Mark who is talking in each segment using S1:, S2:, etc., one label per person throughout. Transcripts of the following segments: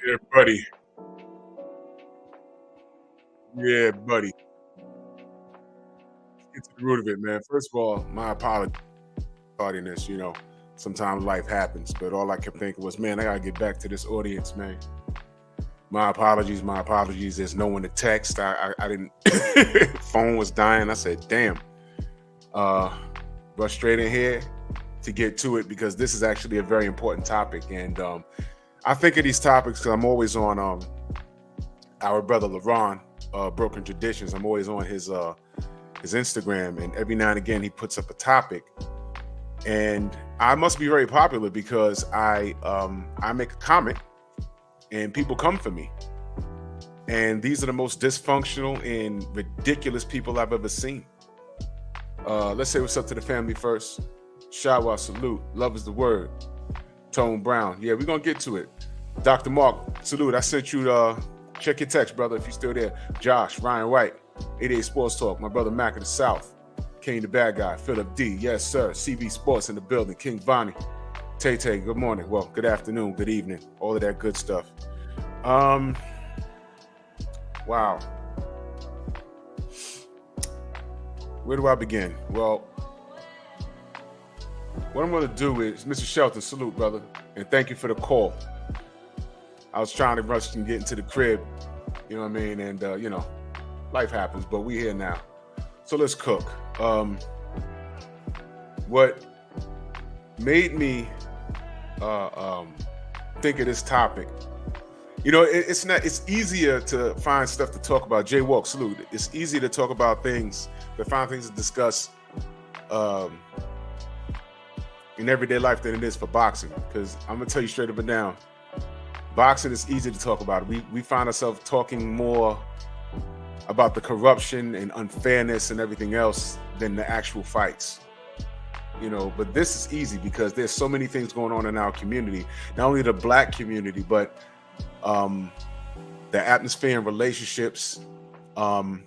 S1: Yeah, buddy. Yeah, buddy. Get to the root of it, man. First of all, my apologies for tardiness. Sometimes life happens, but all I kept thinking was, man, I gotta get back to this audience, man. My apologies, my apologies. There's no one to text. I didn't. Phone was dying. I said, damn. Rush straight in here to get to it because this is actually a very important topic, and I think of these topics because I'm always on our brother LaRon, Broken Traditions. I'm always on his Instagram, and every now and again he puts up a topic, and I must be very popular because I make a comment and people come for me, and these are the most dysfunctional and ridiculous people I've ever seen. Let's say what's up to the family first. Shawa, salute. Love is the word. Tone Brown. Yeah, we're gonna get to it. Dr. Mark, salute. I sent you check your text, brother, if you're still there. Josh, Ryan White, 88 Sports Talk. My brother Mac of the South. Kane the Bad Guy. Philip D. Yes, sir. CB Sports in the building. King Vonnie. Tay Tay, good morning. Well, good afternoon, good evening. All of that good stuff. Wow. Where do I begin? Well, what I'm going to do is, Mr. Shelton, salute, brother, and thank you for the call. I was trying to rush and get into the crib, you know what I mean? And, life happens, but we're here now. So let's cook. What made me think of this topic, it's easier to find stuff to talk about. Jay Walk, salute. It's easier to talk about things, to find things to discuss in everyday life than it is for boxing. Because I'm gonna tell you straight up and down, boxing is easy to talk about. We find ourselves talking more about the corruption and unfairness and everything else than the actual fights. But this is easy because there's so many things going on in our community, not only the black community, but the atmosphere and relationships. The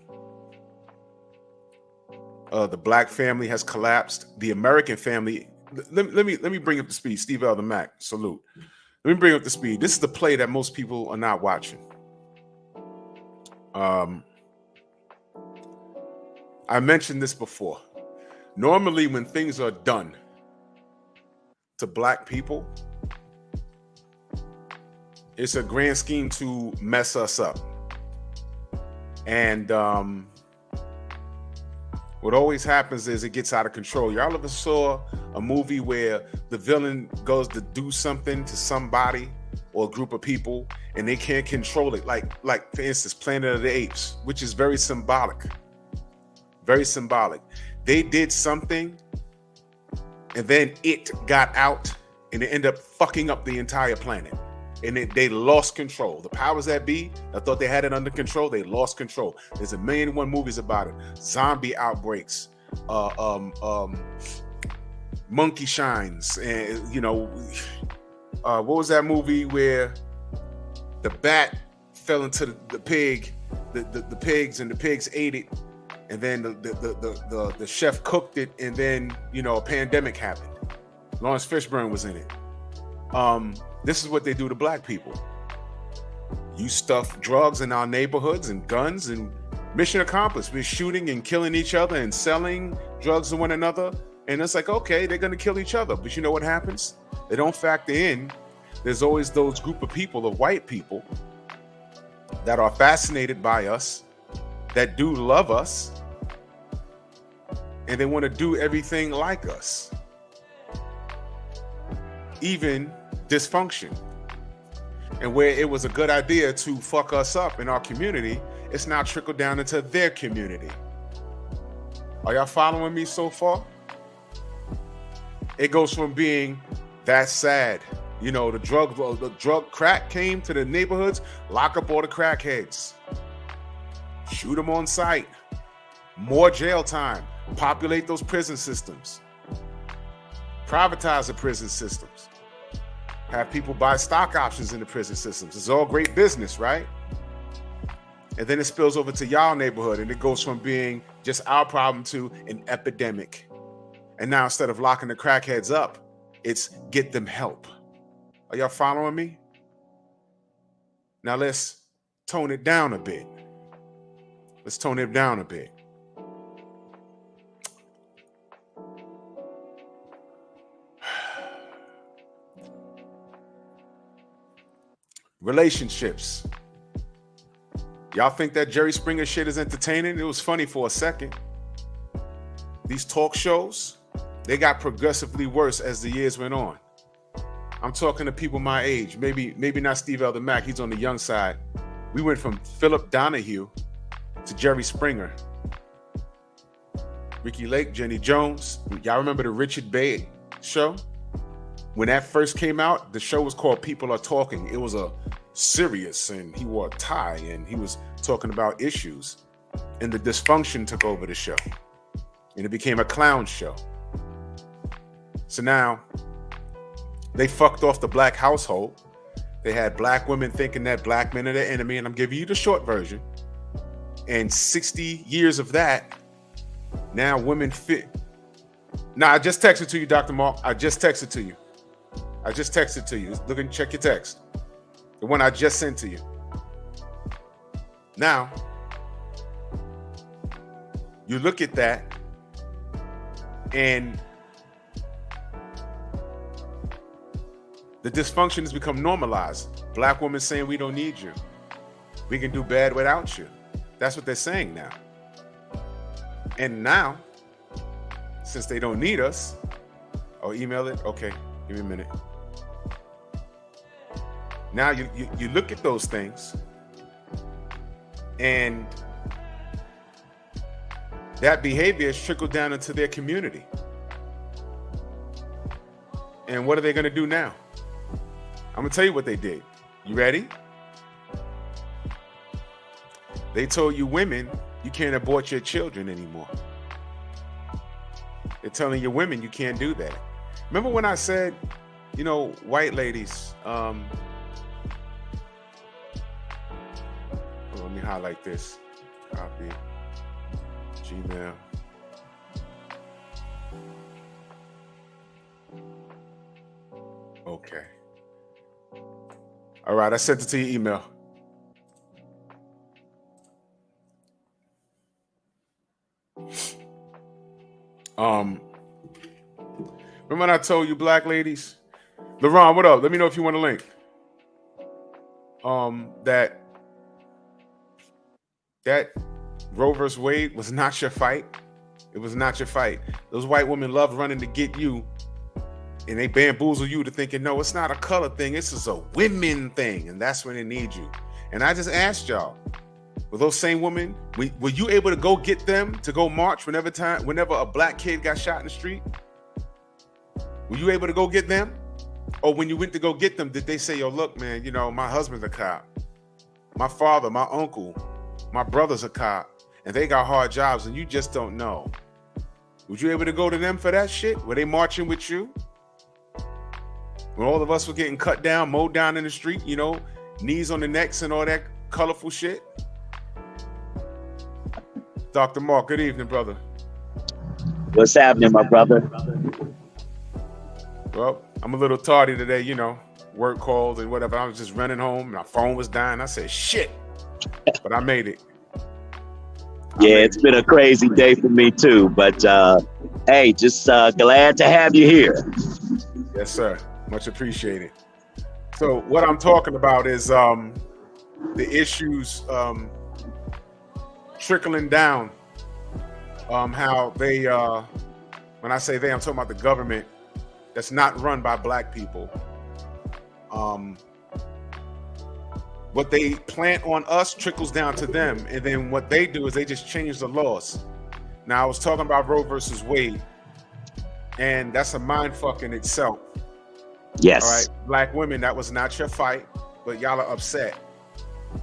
S1: black family has collapsed. The American family. Let me bring up the speed. Steve L. the Mac. Salute. Let me bring up the speed. This is the play that most people are not watching. I mentioned this before. Normally, when things are done to black people, it's a grand scheme to mess us up. And what always happens is it gets out of control. Y'all ever saw a movie where the villain goes to do something to somebody or a group of people and they can't control it? Like for instance, Planet of the Apes, which is very symbolic. Very symbolic. They did something and then it got out and it ended up fucking up the entire planet. And they lost control. The powers that be, I thought they had it under control. They lost control. There's 1,000,001 movies about it. Zombie outbreaks, monkey shines, and what was that movie where the bat fell into the pig, the pigs, and the pigs ate it, and then the chef cooked it, and then a pandemic happened. Lawrence Fishburne was in it. This is what they do to black people. You stuff drugs in our neighborhoods and guns, and mission accomplished. We're shooting and killing each other and selling drugs to one another. And it's like, okay, they're going to kill each other. But you know what happens? They don't factor in. There's always those group of people, of white people, that are fascinated by us, that do love us, and they want to do everything like us. Even dysfunction. And where it was a good idea to fuck us up in our community, it's now trickled down into their community. Are y'all following me so far? It goes from being that sad. The drug crack came to the neighborhoods, lock up all the crackheads, shoot them on sight, more jail time, populate those prison systems, privatize the prison systems, have people buy stock options in the prison systems. It's all great business, right? And then it spills over to y'all neighborhood, and it goes from being just our problem to an epidemic. And now instead of locking the crackheads up, it's get them help. Are y'all following me? Now let's tone it down a bit. Let's tone it down a bit. Relationships. Y'all think that Jerry Springer shit is entertaining? It was funny for a second. These talk shows, they got progressively worse as the years went on. I'm talking to people my age, maybe not Steve L. the Mac, he's on the young side. We went from Philip Donahue to Jerry Springer, Ricky Lake, Jenny Jones. Y'all remember the Richard Bay show? When that first came out, the show was called People Are Talking. It was a serious, and he wore a tie, and he was talking about issues. And the dysfunction took over the show. And it became a clown show. So now, they fucked off the black household. They had black women thinking that black men are their enemy, and I'm giving you the short version. And 60 years of that, now women fit. Now, I just texted to you, Dr. Mark. I just texted to you. Look and check your text. The one I just sent to you. Now, you look at that, and the dysfunction has become normalized. Black women saying we don't need you. We can do bad without you. That's what they're saying now. And now, since they don't need us, email it. Okay, give me a minute. Now you look at those things, and that behavior has trickled down into their community. And what are they going to do now? I'm going to tell you what they did. You ready? They told you women, you can't abort your children anymore. They're telling you women, you can't do that. Remember when I said, white ladies, Let me highlight this. Copy. Gmail. Okay. All right, I sent it to your email. Remember when I told you, black ladies? LaRon, what up? Let me know if you want a link. That Roe vs. Wade was not your fight. It was not your fight. Those white women love running to get you, and they bamboozle you to thinking, no, it's not a color thing. This is a women thing, and that's when they need you. And I just asked y'all, were those same women, were you able to go get them to go march whenever a black kid got shot in the street? Were you able to go get them? Or when you went to go get them, did they say, yo, look, man, you know, my husband's a cop. My father, my uncle, my brother's a cop, and they got hard jobs, and you just don't know. Was you able to go to them for that shit? Were they marching with you? When all of us were getting cut down, mowed down in the street, you know, knees on the necks and all that colorful shit? Dr. Mark, good evening, brother.
S2: What's happening, my brother?
S1: Well, I'm a little tardy today, you know, work calls and whatever. I was just running home, my phone was dying. I said, shit, but I made it.
S2: It's been a crazy day for me too, but hey, just glad to have you here.
S1: Yes, sir. Much appreciated. So what I'm talking about is the issues trickling down, how they, when I say they, I'm talking about the government that's not run by black people. What they plant on us trickles down to them, and then what they do is they just change the laws. Now, I was talking about Roe versus Wade, and that's a mind fuck in itself.
S2: Yes.
S1: All right, black women, that was not your fight, but y'all are upset.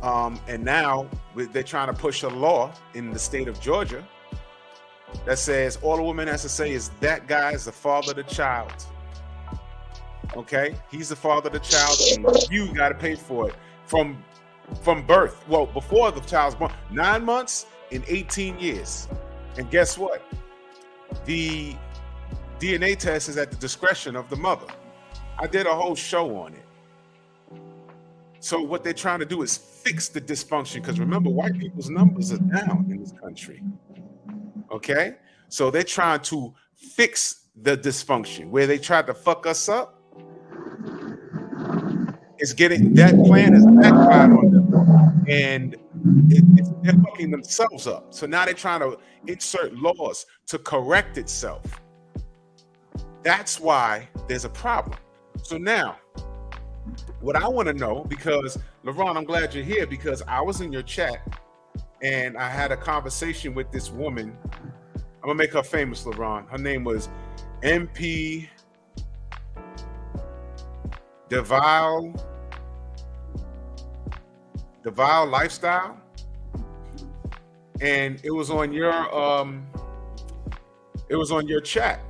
S1: And now they're trying to push a law in the state of Georgia that says all a woman has to say is that guy is the father of the child. Okay, he's the father of the child, and you got to pay for it from birth. Well, before the child's born, 9 months and 18 years. And guess what? The DNA test is at the discretion of the mother. I did a whole show on it. So what they're trying to do is fix the dysfunction, because remember, white people's numbers are down in this country. Okay, so they're trying to fix the dysfunction where they tried to fuck us up. It's getting, that plan is backfired on them, and they're fucking themselves up. So now they're trying to insert laws to correct itself. That's why there's a problem. So now, what I want to know, because LaRon, I'm glad you're here, because I was in your chat and I had a conversation with this woman. I'm gonna make her famous, LaRon. Her name was MP Devile Lifestyle, and it was on your chat.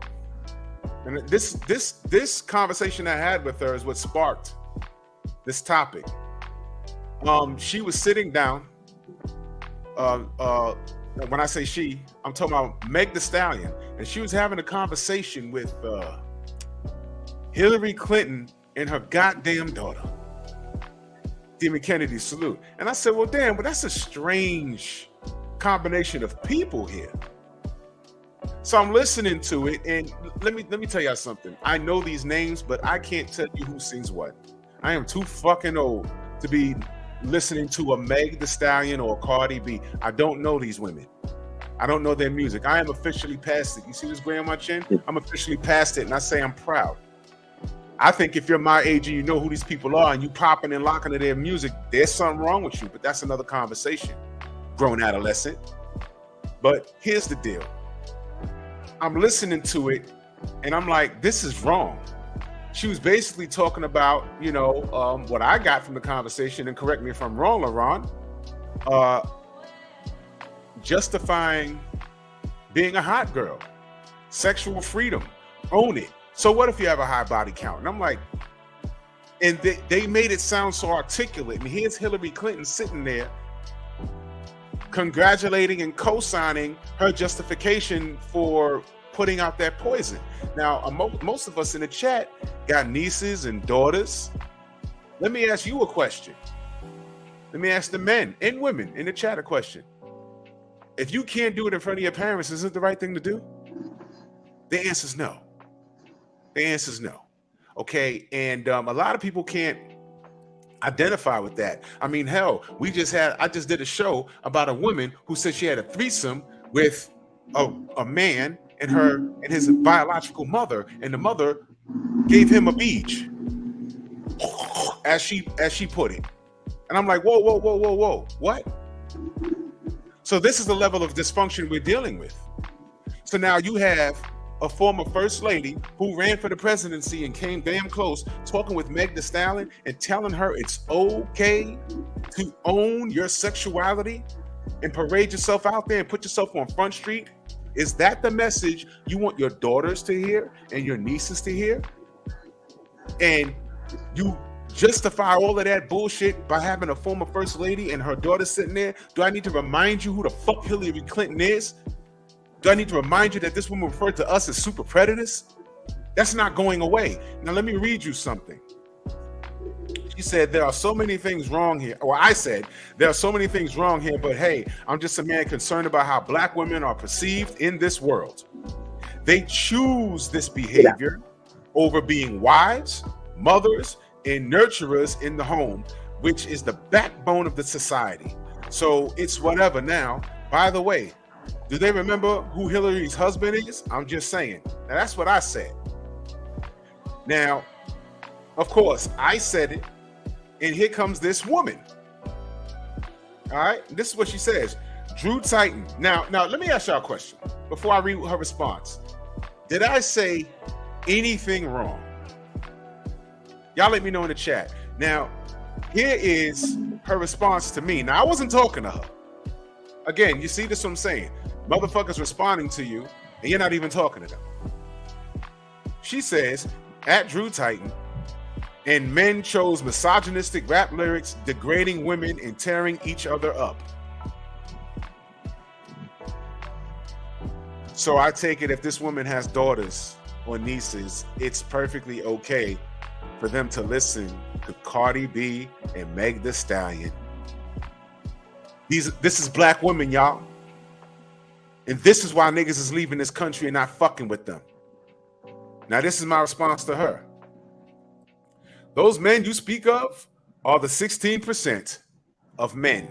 S1: And this conversation I had with her is what sparked this topic. She was sitting down. When I say she, I'm talking about Meg the Stallion, and she was having a conversation with Hillary Clinton and her goddamn daughter, Demon Kennedy. Salute. And I said, well, damn, but that's a strange combination of people here. So I'm listening to it, and let me tell y'all something. I know these names, but I can't tell you who sings what. I am too fucking old to be listening to a Meg the Stallion or a Cardi B. I don't know these women. I don't know their music. I am officially past it. You see this gray on my chin? I'm officially past it, and I say I'm proud. I think if you're my age and you know who these people are and you popping and locking to their music, there's something wrong with you, but that's another conversation. Grown adolescent. But here's the deal. I'm listening to it, and I'm like, this is wrong. She was basically talking about, you know, what I got from the conversation, and correct me if I'm wrong, LaRon, justifying being a hot girl, sexual freedom, own it. So what if you have a high body count? And I'm like, and they made it sound so articulate. And here's Hillary Clinton sitting there congratulating and co-signing her justification for putting out that poison. Now, most of us in the chat got nieces and daughters. Let me ask you a question. Let me ask the men and women in the chat a question. If you can't do it in front of your parents, is it the right thing to do? The answer is no. The answer is no. Okay, and a lot of people can't identify with that. I mean, hell, I just did a show about a woman who said she had a threesome with a man and his biological mother, and the mother gave him a beach, as she put it. And I'm like, whoa, what? So this is the level of dysfunction we're dealing with. So now you have a former first lady who ran for the presidency and came damn close, talking with Meg Thee Stallion and telling her it's okay to own your sexuality and parade yourself out there and put yourself on Front Street. Is that the message you want your daughters to hear and your nieces to hear? And you justify all of that bullshit by having a former first lady and her daughter sitting there? Do I need to remind you who the fuck Hillary Clinton is? Do I need to remind you that this woman referred to us as super predators? That's not going away. Now let me read you something. She said, there are so many things wrong here. Or I said, there are so many things wrong here, but hey, I'm just a man concerned about how black women are perceived in this world. They choose this behavior over being wives, mothers, and nurturers in the home, which is the backbone of the society. So it's whatever. Now, by the way, do they remember who Hillary's husband is? I'm just saying. Now, that's what I said. Now, of course, I said it, and here comes this woman. All right, this is what she says. Drew Titan. Now, let me ask y'all a question before I read her response. Did I say anything wrong? Y'all let me know in the chat. Now, here is her response to me. Now, I wasn't talking to her. Again, you see this what I'm saying? Motherfuckers responding to you, and you're not even talking to them. She says, at Drew Titan, and men chose misogynistic rap lyrics, degrading women and tearing each other up. So I take it if this woman has daughters or nieces, it's perfectly okay for them to listen to Cardi B and Meg Thee Stallion. This is black women, y'all. And this is why niggas is leaving this country and not fucking with them. Now, this is my response to her. Those men you speak of are the 16% of men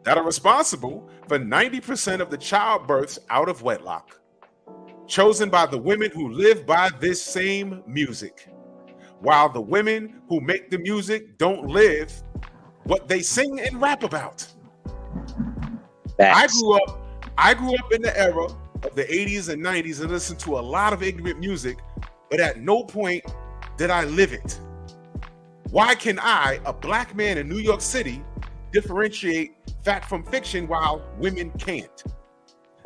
S1: that are responsible for 90% of the childbirths out of wedlock, chosen by the women who live by this same music, while the women who make the music don't live what they sing and rap about. I grew up in the era of the 80s and 90s and listened to a lot of ignorant music, but at no point did I live it. Why can I, a black man in New York City, differentiate fact from fiction while women can't?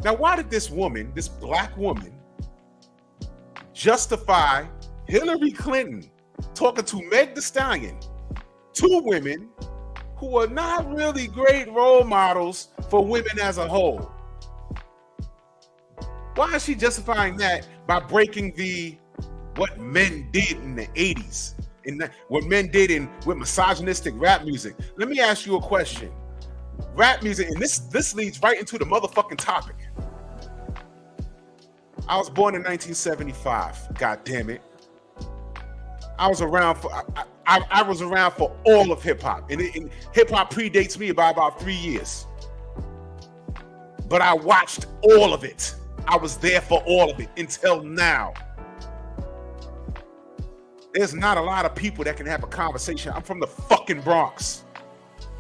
S1: Now, why did this woman, this black woman, justify Hillary Clinton talking to Meg Thee Stallion, two women who are not really great role models for women as a whole? Why is she justifying that by breaking what men did in the 80s and what men did with misogynistic rap music? Let me ask you a question. Rap music, and this leads right into the motherfucking topic. I was born in 1975. God damn it. I was around for all of hip hop, and hip hop predates me by about 3 years. But I watched all of it. I was there for all of it until now. There's not a lot of people that can have a conversation. I'm from the fucking Bronx,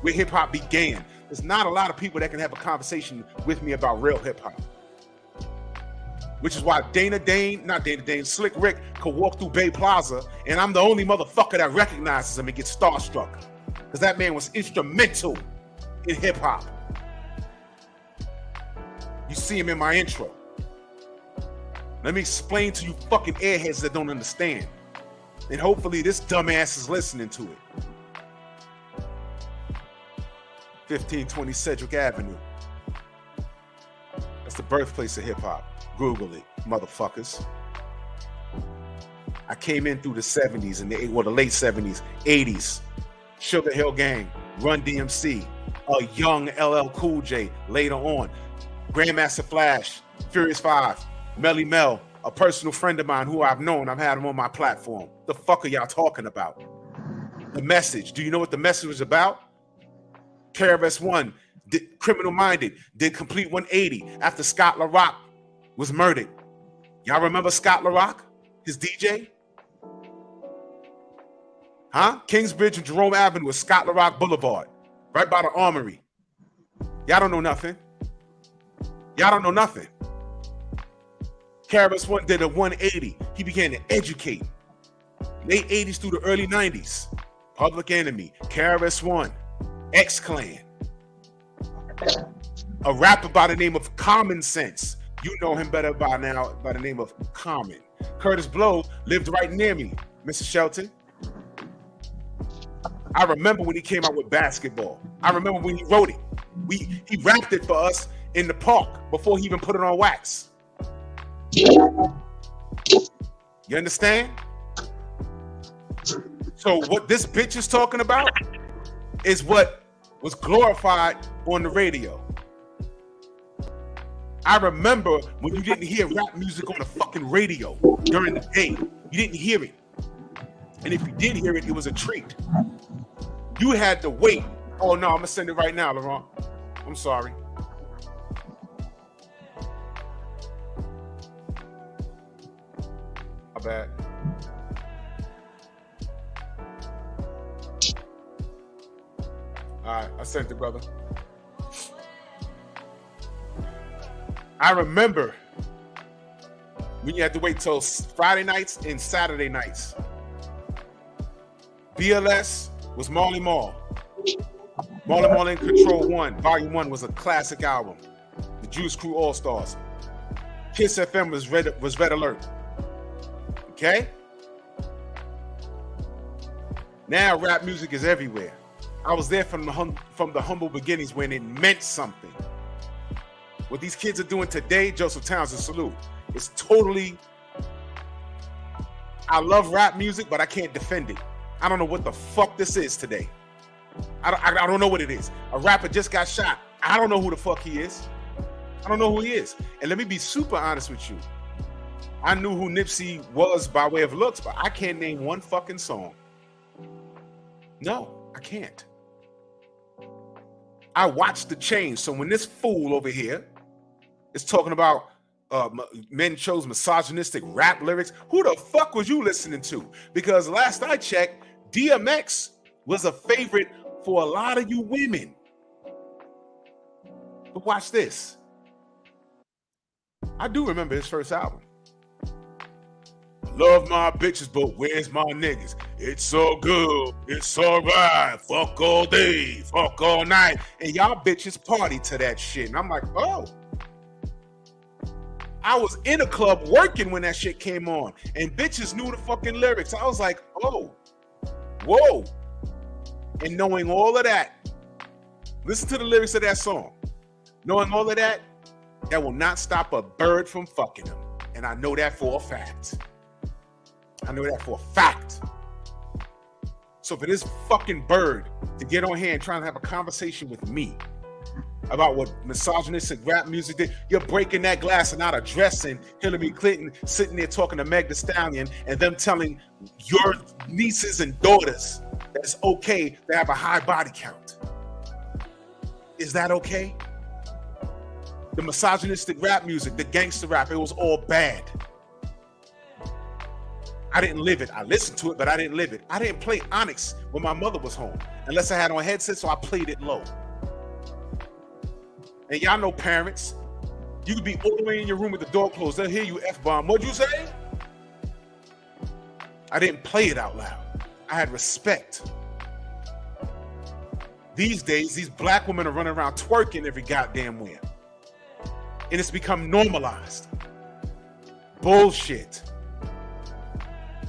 S1: where hip hop began. There's not a lot of people that can have a conversation with me about real hip hop. Which is why Slick Rick could walk through Bay Plaza, and I'm the only motherfucker that recognizes him and gets starstruck. Because that man was instrumental in hip hop. You see him in my intro. Let me explain to you fucking airheads that don't understand. And hopefully this dumbass is listening to it. 1520 Cedric Avenue. That's the birthplace of hip hop. Google it, motherfuckers. I came in through the 70s and the late 70s, 80s. Sugar Hill Gang, Run DMC, a young LL Cool J later on, Grandmaster Flash, Furious 5, Melly Mel, a personal friend of mine who I've known. I've had him on my platform. The fuck are y'all talking about? The Message. Do you know what The Message was about? KRS-One, Criminal Minded, did Complete 180 after Scott LaRock was murdered. Y'all remember Scott LaRock? His DJ? Huh? Kingsbridge and Jerome Avenue was Scott LaRock Boulevard, right by the Armory. Y'all don't know nothing. Y'all don't know nothing. KRS-One did a 180. He began to educate. Late 80s through the early 90s. Public Enemy, KRS-One, X-Clan. A rapper by the name of Common Sense. You know him better by now by the name of Common. Curtis Blow lived right near me, Mr. Shelton. I remember when he came out with Basketball. I remember when he wrote it. He rapped it for us in the park before he even put it on wax. You understand? So what this bitch is talking about is what was glorified on the radio. I remember when you didn't hear rap music on the fucking radio during the day. You didn't hear it. And if you did hear it, it was a treat. You had to wait. Oh no, I'm gonna send it right now, Laurent. I'm sorry. My bad. All right, I sent it, brother. I remember when you had to wait till Friday nights and Saturday nights. BLS was Marley Marl. Marley Marl in Control 1. Volume 1 was a classic album. The Juice Crew All-Stars. Kiss FM was Red Alert. Okay? Now rap music is everywhere. I was there from the humble beginnings when it meant something. What these kids are doing today, Joseph Townsend, salute. It's totally... I love rap music, but I can't defend it. I don't know what the fuck this is today. I don't know what it is. A rapper just got shot. I don't know who the fuck he is. I don't know who he is. And let me be super honest with you. I knew who Nipsey was by way of looks, but I can't name one fucking song. No, I can't. I watched the change. So when this fool over here is talking about men chose misogynistic rap lyrics, who the fuck was you listening to? Because last I checked, DMX was a favorite for a lot of you women. But watch this. I do remember his first album. Love my bitches, but where's my niggas? It's so good, it's alright. Fuck all day, fuck all night. And y'all bitches party to that shit. And I'm like, oh. I was in a club working when that shit came on. And bitches knew the fucking lyrics. I was like, oh. Whoa. And knowing all of that, listen to the lyrics of that song. Knowing all of that, that will not stop a bird from fucking him. And I know that for a fact. I know that for a fact. So for this fucking bird to get on here and try to have a conversation with me about what misogynistic rap music did, you're breaking that glass and not addressing Hillary Clinton sitting there talking to Meg Thee Stallion and them telling your nieces and daughters that it's okay to have a high body count. Is that okay? The misogynistic rap music, the gangster rap, it was all bad. I didn't live it. I listened to it, but I didn't live it. I didn't play Onyx when my mother was home, unless I had on headset, so I played it low. And y'all know parents, you could be all the way in your room with the door closed. They'll hear you F-bomb. What'd you say? I didn't play it out loud. I had respect. These days, these black women are running around twerking every goddamn where. And it's become normalized. Bullshit.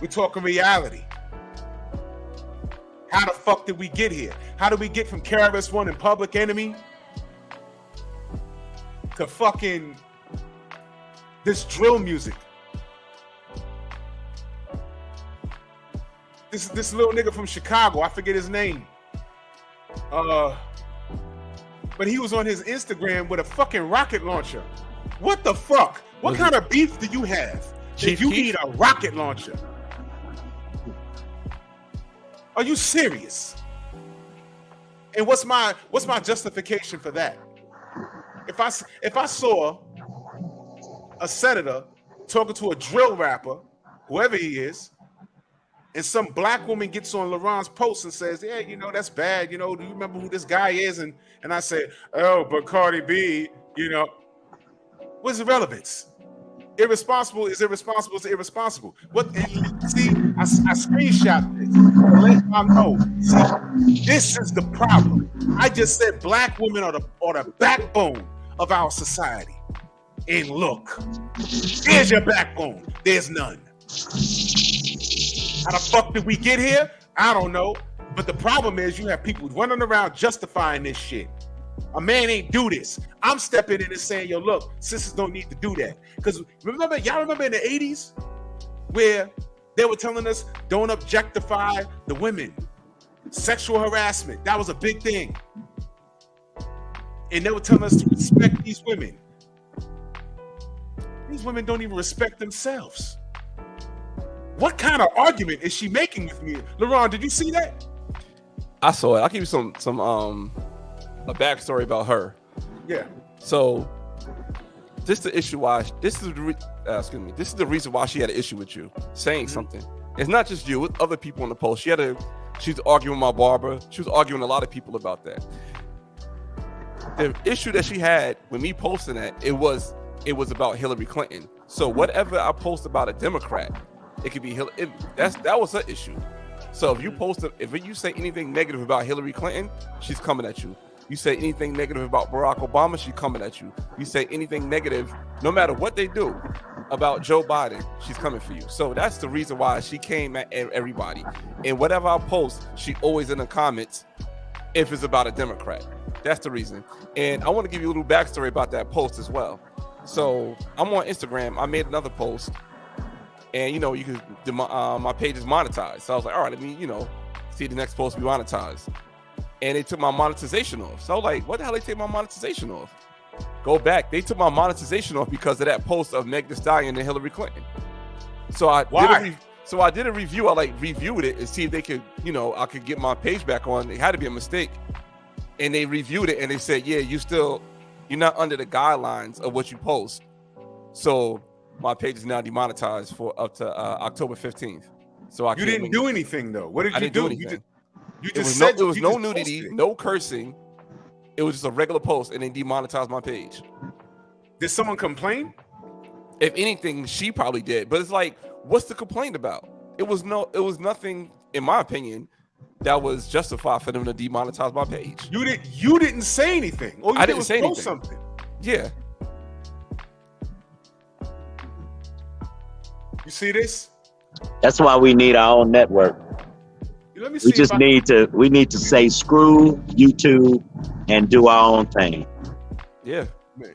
S1: We're talking reality. How the fuck did we get here? How did we get from KRS-One and Public Enemy to fucking this drill music? This little nigga from Chicago, I forget his name. But he was on his Instagram with a fucking rocket launcher. What the fuck? What kind of beef do you have if you need a rocket launcher? Are you serious? And what's my justification for that? If I saw a senator talking to a drill rapper, whoever he is, and some black woman gets on LaRon's post and says, yeah, you know, that's bad. You know, do you remember who this guy is? And I say, oh, but Cardi B, you know, what's the relevance? Irresponsible is irresponsible is irresponsible. What? And see, I screenshot this to let y'all know. See, this is the problem. I just said black women are the backbone of our society. And look, here's your backbone. There's none. How the fuck did we get here? I don't know. But the problem is you have people running around justifying this shit. A man ain't do this. I'm stepping in and saying, yo, look, sisters don't need to do that. Because y'all remember in the 80s where they were telling us don't objectify the women. Sexual harassment, that was a big thing. And they were telling us to respect these women. These women don't even respect themselves. What kind of argument is she making with me? LaRon, did you see that?
S3: I saw it. I'll give you some a backstory about her.
S1: Yeah.
S3: So this is the issue why this is the reason why she had an issue with you saying something. It's not just you, it's other people in the post. She's arguing with my barber. She was arguing with a lot of people about that. The issue that she had with me posting that, it was about Hillary Clinton. So whatever I post about a Democrat, it could be that was her issue. So if you say anything negative about Hillary Clinton, she's coming at you. You say anything negative about Barack Obama, she's coming at you. You say anything negative, no matter what they do, about Joe Biden, she's coming for you. So that's the reason why she came at everybody. And whatever I post, she always in the comments if it's about a Democrat. That's the reason. And I want to give you a little backstory about that post as well. So I'm on Instagram. I made another post. And, you know, you can my page is monetized. So I was like, all right, let me, you know, see the next post be monetized. And they took my monetization off. So I was like, what the hell they take my monetization off? Go back. They took my monetization off because of that post of Meg Thee Stallion and Hillary Clinton. So I did a review. I reviewed it and see if they could, you know, I could get my page back on. It had to be a mistake. And they reviewed it and they said, yeah, you're not under the guidelines of what you post. So my page is now demonetized for up to October 15th. So you
S1: didn't do anything though. What did you do? It
S3: was no nudity, no cursing. It was just a regular post, and they demonetized my page.
S1: Did someone complain?
S3: If anything, she probably did. But it's like, what's the complaint about? It was nothing, in my opinion, that was justified for them to demonetize my page.
S1: You didn't say anything. All you did was post something.
S3: Yeah.
S1: You see this?
S2: That's why we need our own network. We need to say screw YouTube and do our own thing.
S3: Yeah.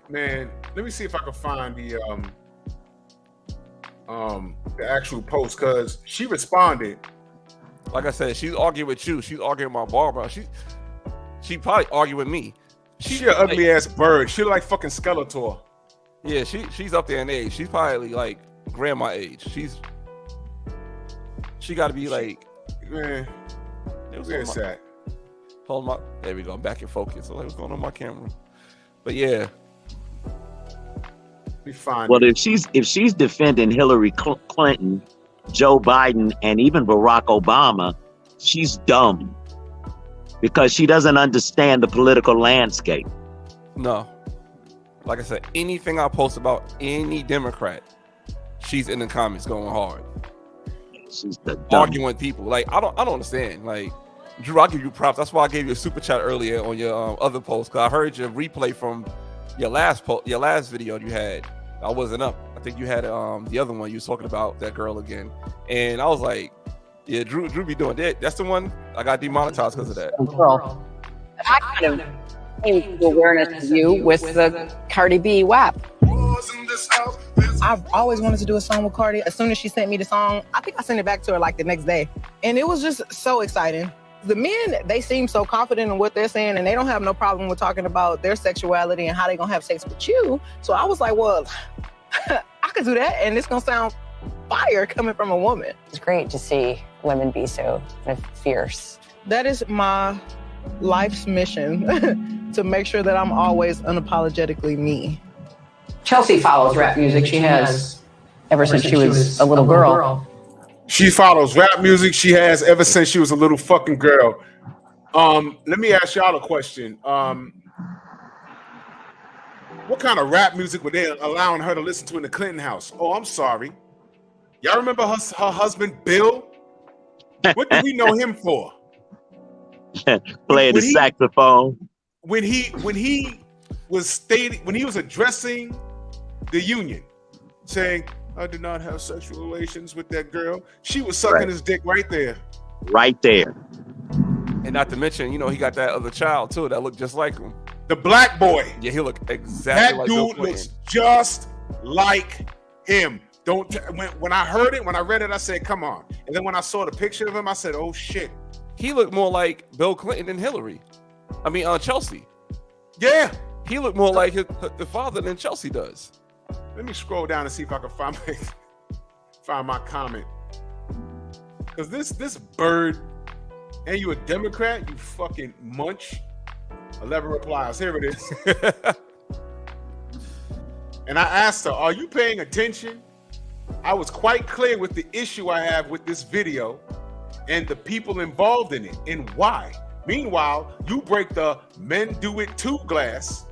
S1: Man, let me see if I can find the actual post, because she responded.
S3: Like I said, she's arguing with you. She's arguing with my barber. She probably argued with me.
S1: She's an ugly ass bird. She like fucking Skeletor.
S3: Yeah, she's up there in age. She's probably like grandma age. She got to be like.
S1: Man, where's that?
S3: Hold my. There we go. I'm back in focus. So what's going on my camera? But yeah.
S1: We find.
S2: Well, if she's defending Hillary Clinton, Joe Biden, and even Barack Obama, she's dumb because she doesn't understand the political landscape.
S3: No, like I said, anything I post about any Democrat, she's in the comments going hard.
S2: She's the
S3: arguing with people. Like I don't understand. Like Drew, I'll give you props. That's why I gave you a super chat earlier on your other post, because I heard your replay from your last video you had. I wasn't up. I think you had the other one you was talking about that girl again, and I was like, yeah, Drew be doing that. That's the one I got demonetized because of that.
S4: Girl. I kind of came to awareness of you with the Cardi B WAP.
S5: I've always wanted to do a song with Cardi. As soon as she sent me the song, I think I sent it back to her like the next day. And it was just so exciting. The men, they seem so confident in what they're saying, and they don't have no problem with talking about their sexuality and how they're gonna have sex with you. So I was like, well, I could do that, and it's gonna sound fire coming from a woman.
S4: It's great to see women be so kind of fierce.
S5: That is my life's mission, to make sure that I'm always unapologetically me.
S4: Chelsea follows rap music. She has ever since she was a little girl.
S1: She follows rap music. She has ever since she was a little fucking girl. Let me ask y'all a question. What kind of rap music were they allowing her to listen to in the Clinton house? Oh, I'm sorry. Y'all remember her husband, Bill? What did we know him for?
S2: Playing the saxophone.
S1: When he was addressing the union, saying, I did not have sexual relations with that girl, she was sucking his dick right there.
S2: Right there.
S3: And not to mention, you know, he got that other child too that looked just like him.
S1: The black boy.
S3: Yeah, he looked exactly like
S1: that dude looks just like him. When I heard it, when I read it, I said, come on. And then when I saw the picture of him, I said, oh shit.
S3: He looked more like Bill Clinton than Hillary. I mean, Chelsea.
S1: Yeah.
S3: He looked more like the father than Chelsea does.
S1: Let me scroll down and see if I can find my comment. Because this bird, and you a Democrat, you fucking munch. 11 replies. Here it is. And I asked her, are you paying attention? I was quite clear with the issue I have with this video and the people involved in it and why. Meanwhile, you break the men do it too glass.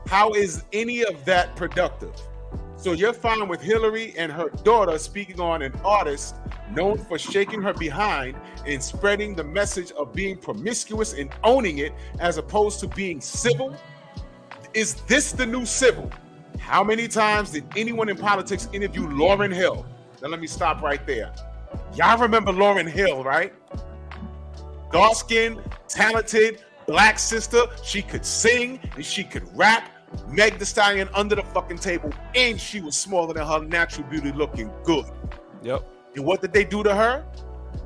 S1: How is any of that productive? So you're fine with Hillary and her daughter speaking on an artist known for shaking her behind and spreading the message of being promiscuous and owning it as opposed to being civil? Is this the new civil? How many times did anyone in politics interview Lauryn Hill? Now let me stop right there. Y'all remember Lauryn Hill, right? Dark-skinned, talented, black sister. She could sing and she could rap. Meg Thee Stallion under the fucking table, and she was smaller than her natural beauty, looking good.
S3: Yep.
S1: And what did they do to her?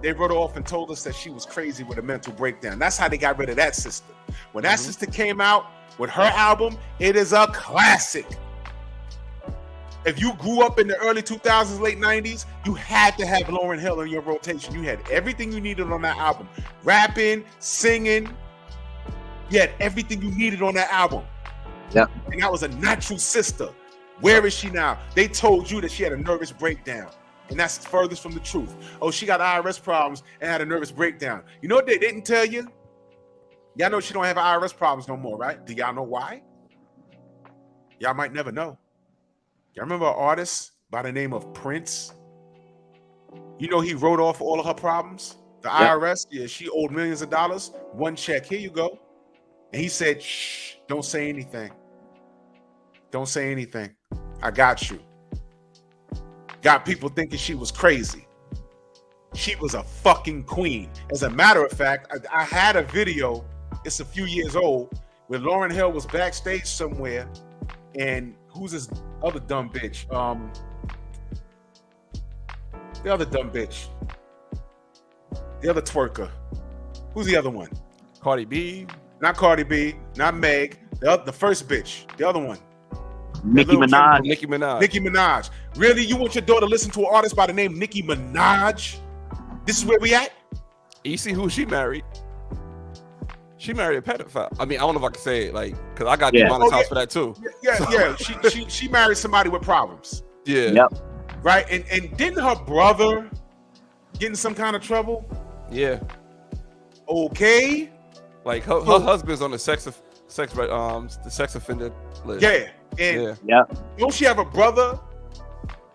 S1: They wrote her off and told us that she was crazy with a mental breakdown. That's how they got rid of that sister. When that sister came out with her album, it is a classic. If you grew up in the early 2000s, late 90s, you had to have Lauryn Hill in your rotation. You had everything you needed on that album. Rapping, singing. You had everything you needed on that album.
S2: Yeah.
S1: And that was a natural sister. Where is she now? They told you that she had a nervous breakdown. And that's furthest from the truth. Oh, she got IRS problems and had a nervous breakdown. You know what they didn't tell you? Y'all know she don't have IRS problems no more, right? Do y'all know why? Y'all might never know. Y'all remember an artist by the name of Prince? You know he wrote off all of her problems? The IRS, yeah, she owed millions of dollars. One check, here you go. And he said, shh, don't say anything. Don't say anything. I got you. Got people thinking she was crazy. She was a fucking queen. As a matter of fact, I had a video, it's a few years old, where Lauryn Hill was backstage somewhere, and who's this other dumb bitch? The other dumb bitch. The other twerker. Who's the other one?
S3: Cardi B.
S1: Not Cardi B, not Meg, the first bitch, the other one.
S2: Nicki Minaj.
S3: Nicki Minaj.
S1: Nicki Minaj. Really? You want your daughter to listen to an artist by the name Nicki Minaj? This is where we at?
S3: You see who she married? She married a pedophile. I mean, I don't know if I can say it, like, because I got demonetized for that too.
S1: Yeah. She married somebody with problems.
S3: Yeah.
S2: Yep.
S1: Right? And didn't her brother get in some kind of trouble?
S3: Yeah.
S1: Okay.
S3: Like her husband's on the sex offender list.
S1: Yeah. And don't she have a brother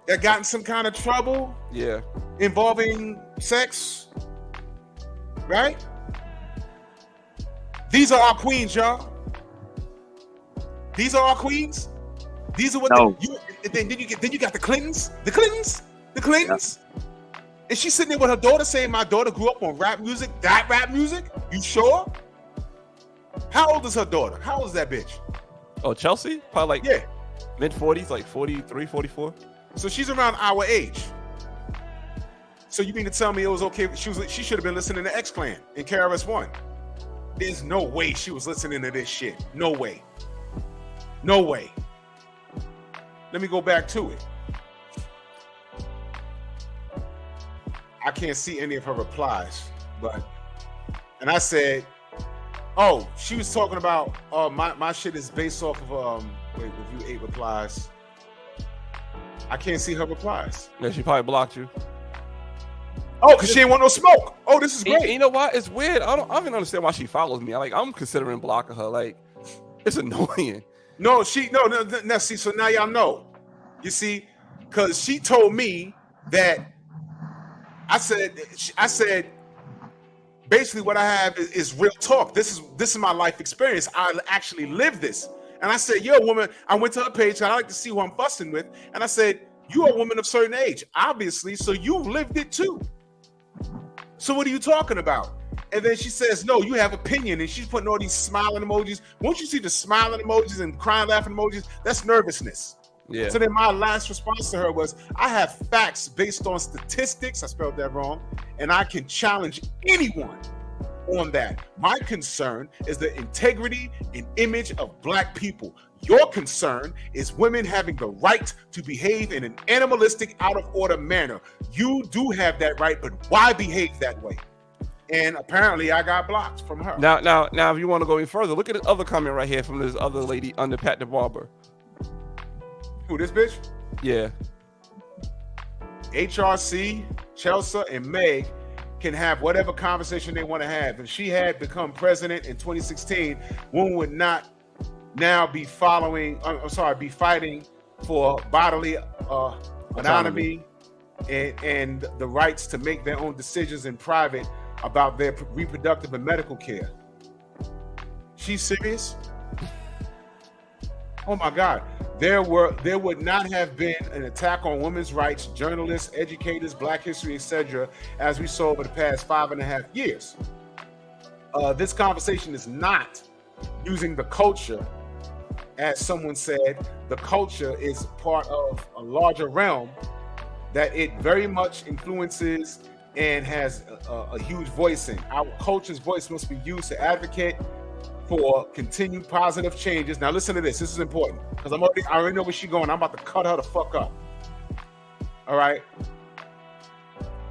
S1: that got in some kind of trouble?
S3: Yeah.
S1: Involving sex? Right? These are our queens, y'all. These are our queens. These are what then you got the Clintons. And she's sitting there with her daughter saying, my daughter grew up on rap music. That rap music? You sure? How old is her daughter? How old is that bitch?
S3: Oh, Chelsea? Probably like
S1: Yeah.
S3: mid-40s, like 43, 44.
S1: So she's around our age. So you mean to tell me it was okay? She should have been listening to X-Clan and KRS-One. There's no way she was listening to this shit. No way. No way. Let me go back to it. I can't see any of her replies, and I said, oh, she was talking about my shit is based off of review 8 replies. I can't see her replies.
S3: Yeah, she probably blocked you.
S1: Oh, because she ain't want no smoke. Oh, this is great.
S3: You know what? It's weird. I don't even understand why she follows me. I'm considering blocking her. Like, it's annoying.
S1: No, no. See, so now y'all know. You see, because she told me that I said, basically what I have is real talk. This is my life experience. I actually live this. And I said, yo, woman, I went to her page. I like to see who I'm fussing with. And I said, you're a woman of certain age, obviously, so you've lived it too. So what are you talking about? And then she says, no, you have opinion. And she's putting all these smiling emojis. Once you see the smiling emojis and crying, laughing emojis, that's nervousness.
S3: Yeah.
S1: So then my last response to her was, I have facts based on statistics. I spelled that wrong. And I can challenge anyone on that. My concern is the integrity and image of Black people. Your concern is women having the right to behave in an animalistic, out of order manner. You do have that right, but why behave that way? And apparently I got blocked from her.
S3: Now, if you want to go any further, look at this other comment right here from this other lady under Pat the Barber.
S1: Who, this bitch?
S3: Yeah.
S1: HRC, Chelsea, and Meg can have whatever conversation they want to have. If she had become president in 2016, women would not now be be fighting for bodily autonomy and the rights to make their own decisions in private about their reproductive and medical care. She's serious? Oh my God. There would not have been an attack on women's rights, journalists, educators, Black history, etc., as we saw over the past 5.5 years. This conversation is not using the culture. As someone said, the culture is part of a larger realm that it very much influences and has a huge voice in. Our culture's voice must be used to advocate for continued positive changes. Now listen to this. This is important because I already know where she's going. I'm about to cut her the fuck up. All right.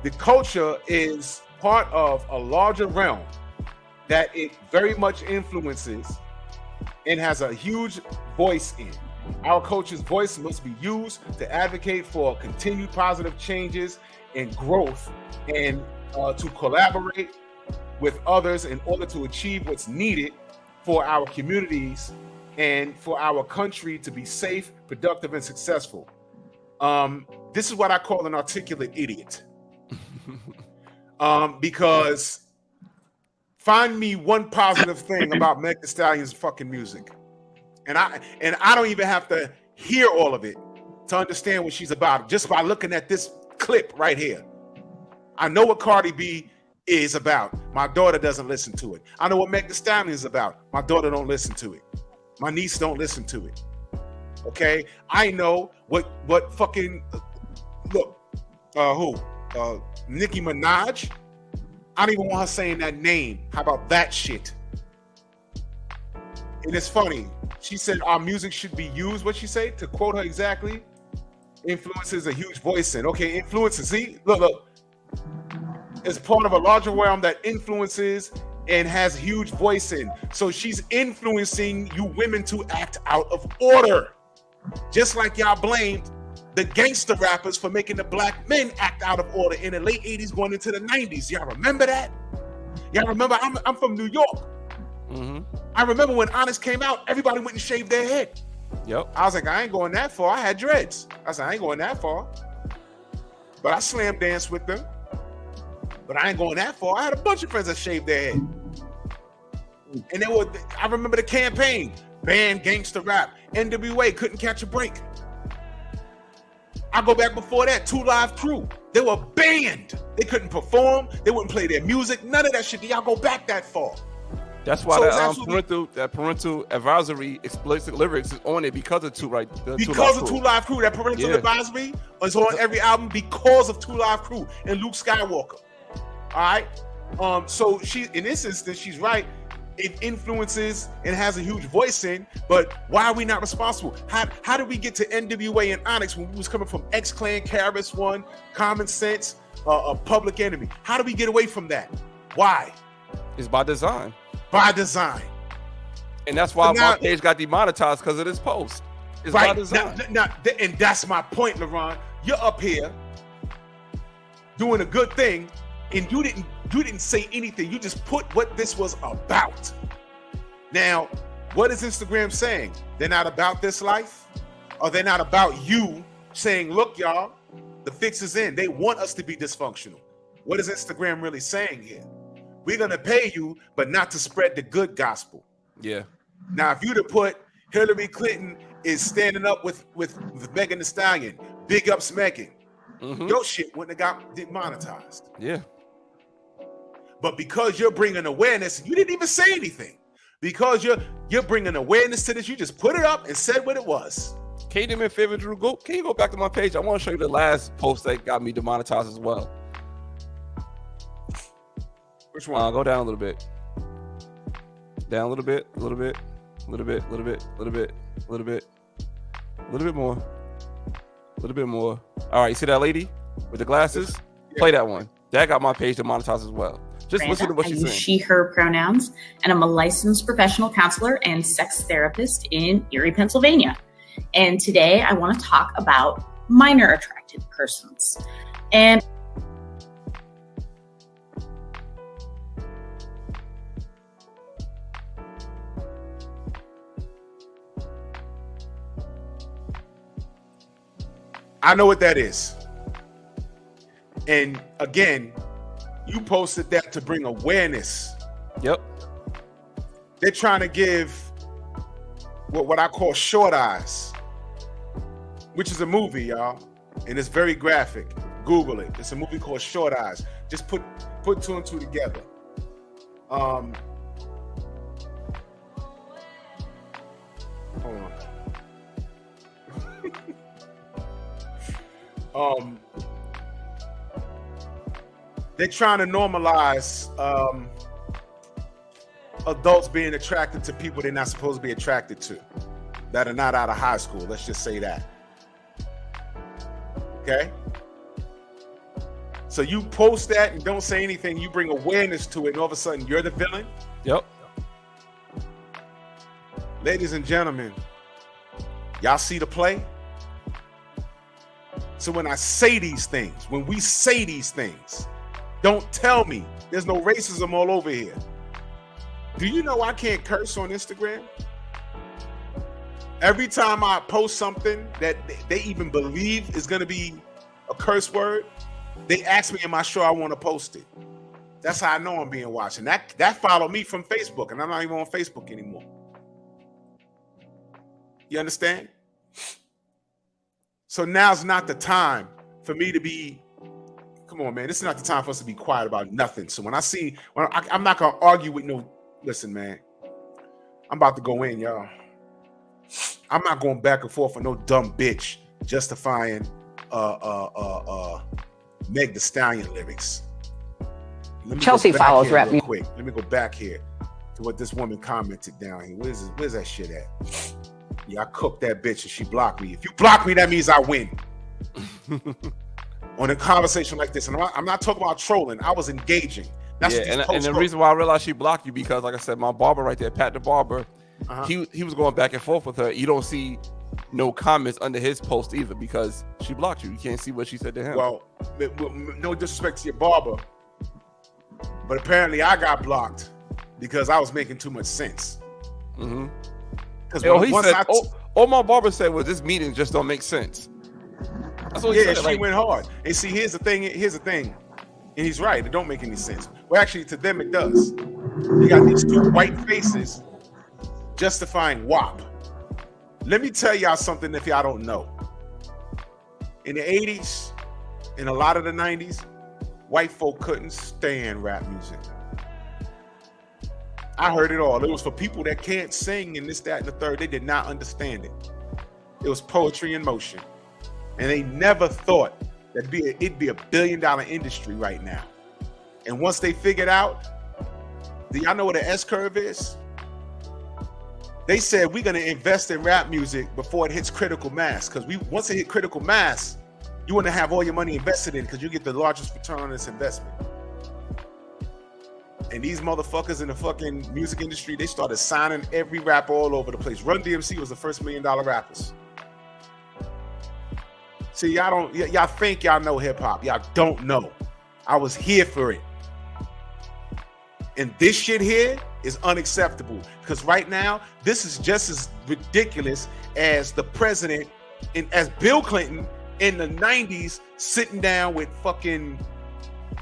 S1: The culture is part of a larger realm that it very much influences and has a huge voice in. Our culture's voice must be used to advocate for continued positive changes and growth and to collaborate with others in order to achieve what's needed for our communities and for our country to be safe, productive, and successful. This is what I call an articulate idiot. Because find me one positive thing about Meg Thee Stallion's fucking music. And I don't even have to hear all of it to understand what she's about. Just by looking at this clip right here. I know what Cardi B is about. My daughter doesn't listen to it. I know what Meg Thee Stallion is about. My daughter don't listen to it. My niece don't listen to it. Okay? I know what fucking Nicki Minaj. I don't even want her saying that name. How about that shit? And it's funny. She said our music should be used, what'd she say? To quote her exactly, influences a huge voice in. Okay, influences. See, look. It's part of a larger realm that influences and has huge voice in. So she's influencing you women to act out of order. Just like y'all blamed the gangster rappers for making the Black men act out of order in the late 80s going into the 90s. Y'all remember that? Y'all remember, I'm from New York.
S3: Mm-hmm.
S1: I remember when Honest came out, everybody went and shaved their head.
S3: Yep.
S1: I was like, I ain't going that far. I had dreads. I said, I ain't going that far. But I slam danced with them. But I ain't going that far. I had a bunch of friends that shaved their head. And I remember the campaign, ban gangster rap. NWA couldn't catch a break. I go back before that, 2 Live Crew. They were banned. They couldn't perform. They wouldn't play their music. None of that shit. Did y'all go back that far?
S3: That's why
S1: So
S3: that parental advisory explicit lyrics is on it because of Two Live Crew.
S1: Two Live Crew. That parental advisory is on every album because of Two Live Crew and Luke Skywalker. All right. So she, in this instance, she's right. It influences and has a huge voice in, but why are we not responsible? How did we get to NWA and Onyx when we was coming from X-Clan, KRS One, Common Sense, Public Enemy? How do we get away from that? Why?
S3: It's by design.
S1: By design.
S3: And that's why my page got demonetized because of this post. It's by design.
S1: And that's my point, LaRon. You're up here doing a good thing, and you didn't say anything. You just put what this was about. Now, what is Instagram saying? They're not about this life? Or they're not about you saying, look, y'all, the fix is in. They want us to be dysfunctional. What is Instagram really saying here? We're going to pay you, but not to spread the good gospel.
S3: Yeah.
S1: Now, if you'd have put Hillary Clinton is standing up with Megan Thee Stallion, big ups Megan, your shit wouldn't have got demonetized.
S3: Yeah.
S1: But because you're bringing awareness, you didn't even say anything. Because you're bringing awareness to this, you just put it up and said what it was.
S3: Can you do me a favor, Drew? Can you go back to my page? I want to show you the last post that got me demonetized as well.
S1: Which one?
S3: Go down a little bit. Down a little bit, a little bit, a little bit, a little bit, a little bit, a little bit, a little bit more, a little bit more. All right, you see that lady with the glasses? Yeah. Play that one. That got my page demonetized as well. Just listen to what she's saying.
S6: She, her pronouns, and I'm a licensed professional counselor and sex therapist in Erie, Pennsylvania. And today I want to talk about minor attracted persons. And
S1: I know what that is. And again, you posted that to bring awareness.
S3: Yep.
S1: They're trying to give what I call short eyes, which is a movie, y'all. And it's very graphic. Google it. It's a movie called Short Eyes. Just put two and two together. Hold on. They're trying to normalize adults being attracted to people they're not supposed to be attracted to, that are not out of high school. Let's just say that. Okay? So you post that and don't say anything. You bring awareness to it, and all of a sudden you're the villain.
S3: Yep.
S1: Ladies and gentlemen, y'all see the play? So when I say these things, when we say these things, don't tell me there's no racism all over here. Do you know I can't curse on Instagram? Every time I post something that they even believe is going to be a curse word, they ask me, am I sure I want to post it? That's how I know I'm being watched. And that followed me from Facebook, and I'm not even on Facebook anymore. You understand? So now's not the time for me to be, come on, man, this is not the time for us to be quiet about nothing. So I'm not going to argue with listen, man, I'm about to go in, y'all. I'm not going back and forth with no dumb bitch justifying Meg Thee Stallion lyrics.
S4: Chelsea follows rap music.
S1: Quick. Let me go back here to what this woman commented down here. Where's that shit at? Yeah, I cooked that bitch and she blocked me. If you block me, that means I win. On a conversation like this, and I'm not talking about trolling. I was engaging. That's
S3: and the reason why I realized she blocked you because, like I said, my barber right there, Pat the barber, he was going back and forth with her. You don't see no comments under his post either because she blocked you. You can't see what she said to him.
S1: Well, no disrespect to your barber, but apparently I got blocked because I was making too much sense.
S3: Mm-hmm. Because all my barber said was this meeting just don't make sense. That's what he said.
S1: She went hard. And see, here's the thing. And he's right. It don't make any sense. Well, actually, to them it does. You got these two white faces justifying WAP. Let me tell y'all something if y'all don't know. In the 80s in a lot of the 90s, white folk couldn't stand rap music. I heard it all. It was for people that can't sing and this, that, and the third. They did not understand it. It was poetry in motion. And they never thought that it'd be a $1 billion industry right now. And once they figured out, do y'all know what an S curve is? They said we're gonna invest in rap music before it hits critical mass. Because once it hit critical mass, you want to have all your money invested in because you get the largest return on this investment. And these motherfuckers in the fucking music industry, they started signing every rapper all over the place. Run DMC was the first $1 million rappers. See, y'all think y'all know hip hop. Y'all don't know. I was here for it. And this shit here is unacceptable because right now, this is just as ridiculous as the president as Bill Clinton in the 90s sitting down with fucking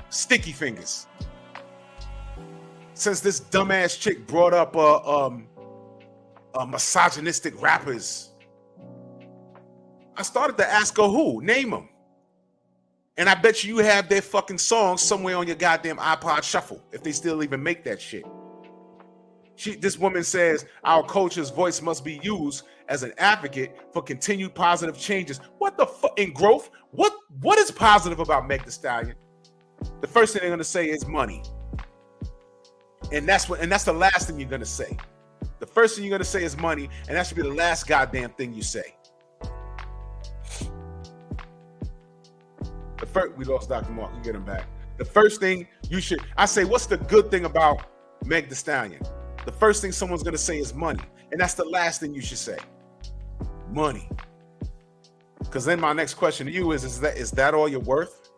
S1: sticky fingers. Since this dumbass chick brought up misogynistic rappers, I started to ask her who, name them. And I bet you have their fucking songs somewhere on your goddamn iPod Shuffle, if they still even make that shit. This woman says our culture's voice must be used as an advocate for continued positive changes. What the fuck in growth? What is positive about Meg Thee Stallion? The first thing they're gonna say is money. And that's the last thing you're gonna say. The first thing you're gonna say is money, and that should be the last goddamn thing you say. We lost Dr. Mark. You get him back. The first thing I say, what's the good thing about Meg Thee Stallion? The first thing someone's gonna say is money, and that's the last thing you should say. Money. Because then my next question to you is that all you're worth?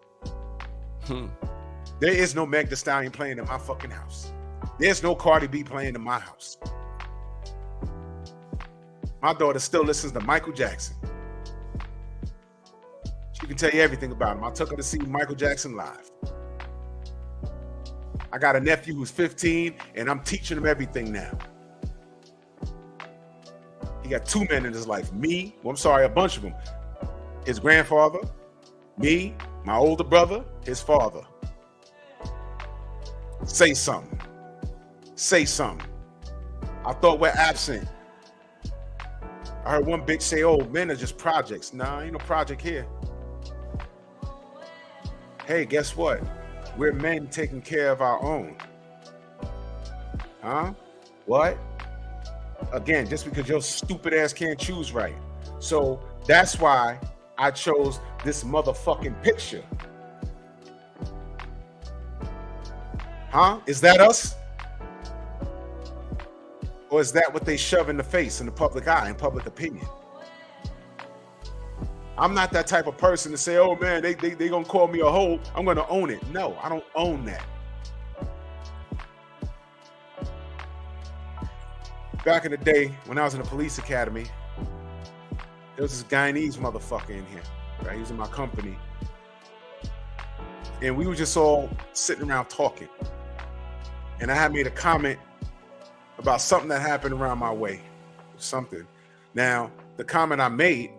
S1: There is no Meg Thee Stallion playing in my fucking house. There's no Cardi B playing in my house. My daughter still listens to Michael Jackson. She can tell you everything about him. I took her to see Michael Jackson live. I got a nephew who's 15, and I'm teaching him everything now. He got two men in his life. A bunch of them. His grandfather, me, my older brother, his father. Say something. Say something. I thought we're absent. I heard one bitch say, oh, men are just projects. Nah, ain't no project here. Hey, guess what? We're men taking care of our own. Huh? What? Again, just because your stupid ass can't choose right. So that's why I chose this motherfucking picture. Huh? Is that us? Or is that what they shove in the face, in the public eye, in public opinion? I'm not that type of person to say, oh man, they gonna call me a hoe, I'm gonna own it. No, I don't own that. Back in the day, when I was in the police academy, there was this Guyanese motherfucker in here, right? He was in my company. And we were just all sitting around talking. And I had made a comment about something that happened around my way. Something. Now, the comment I made,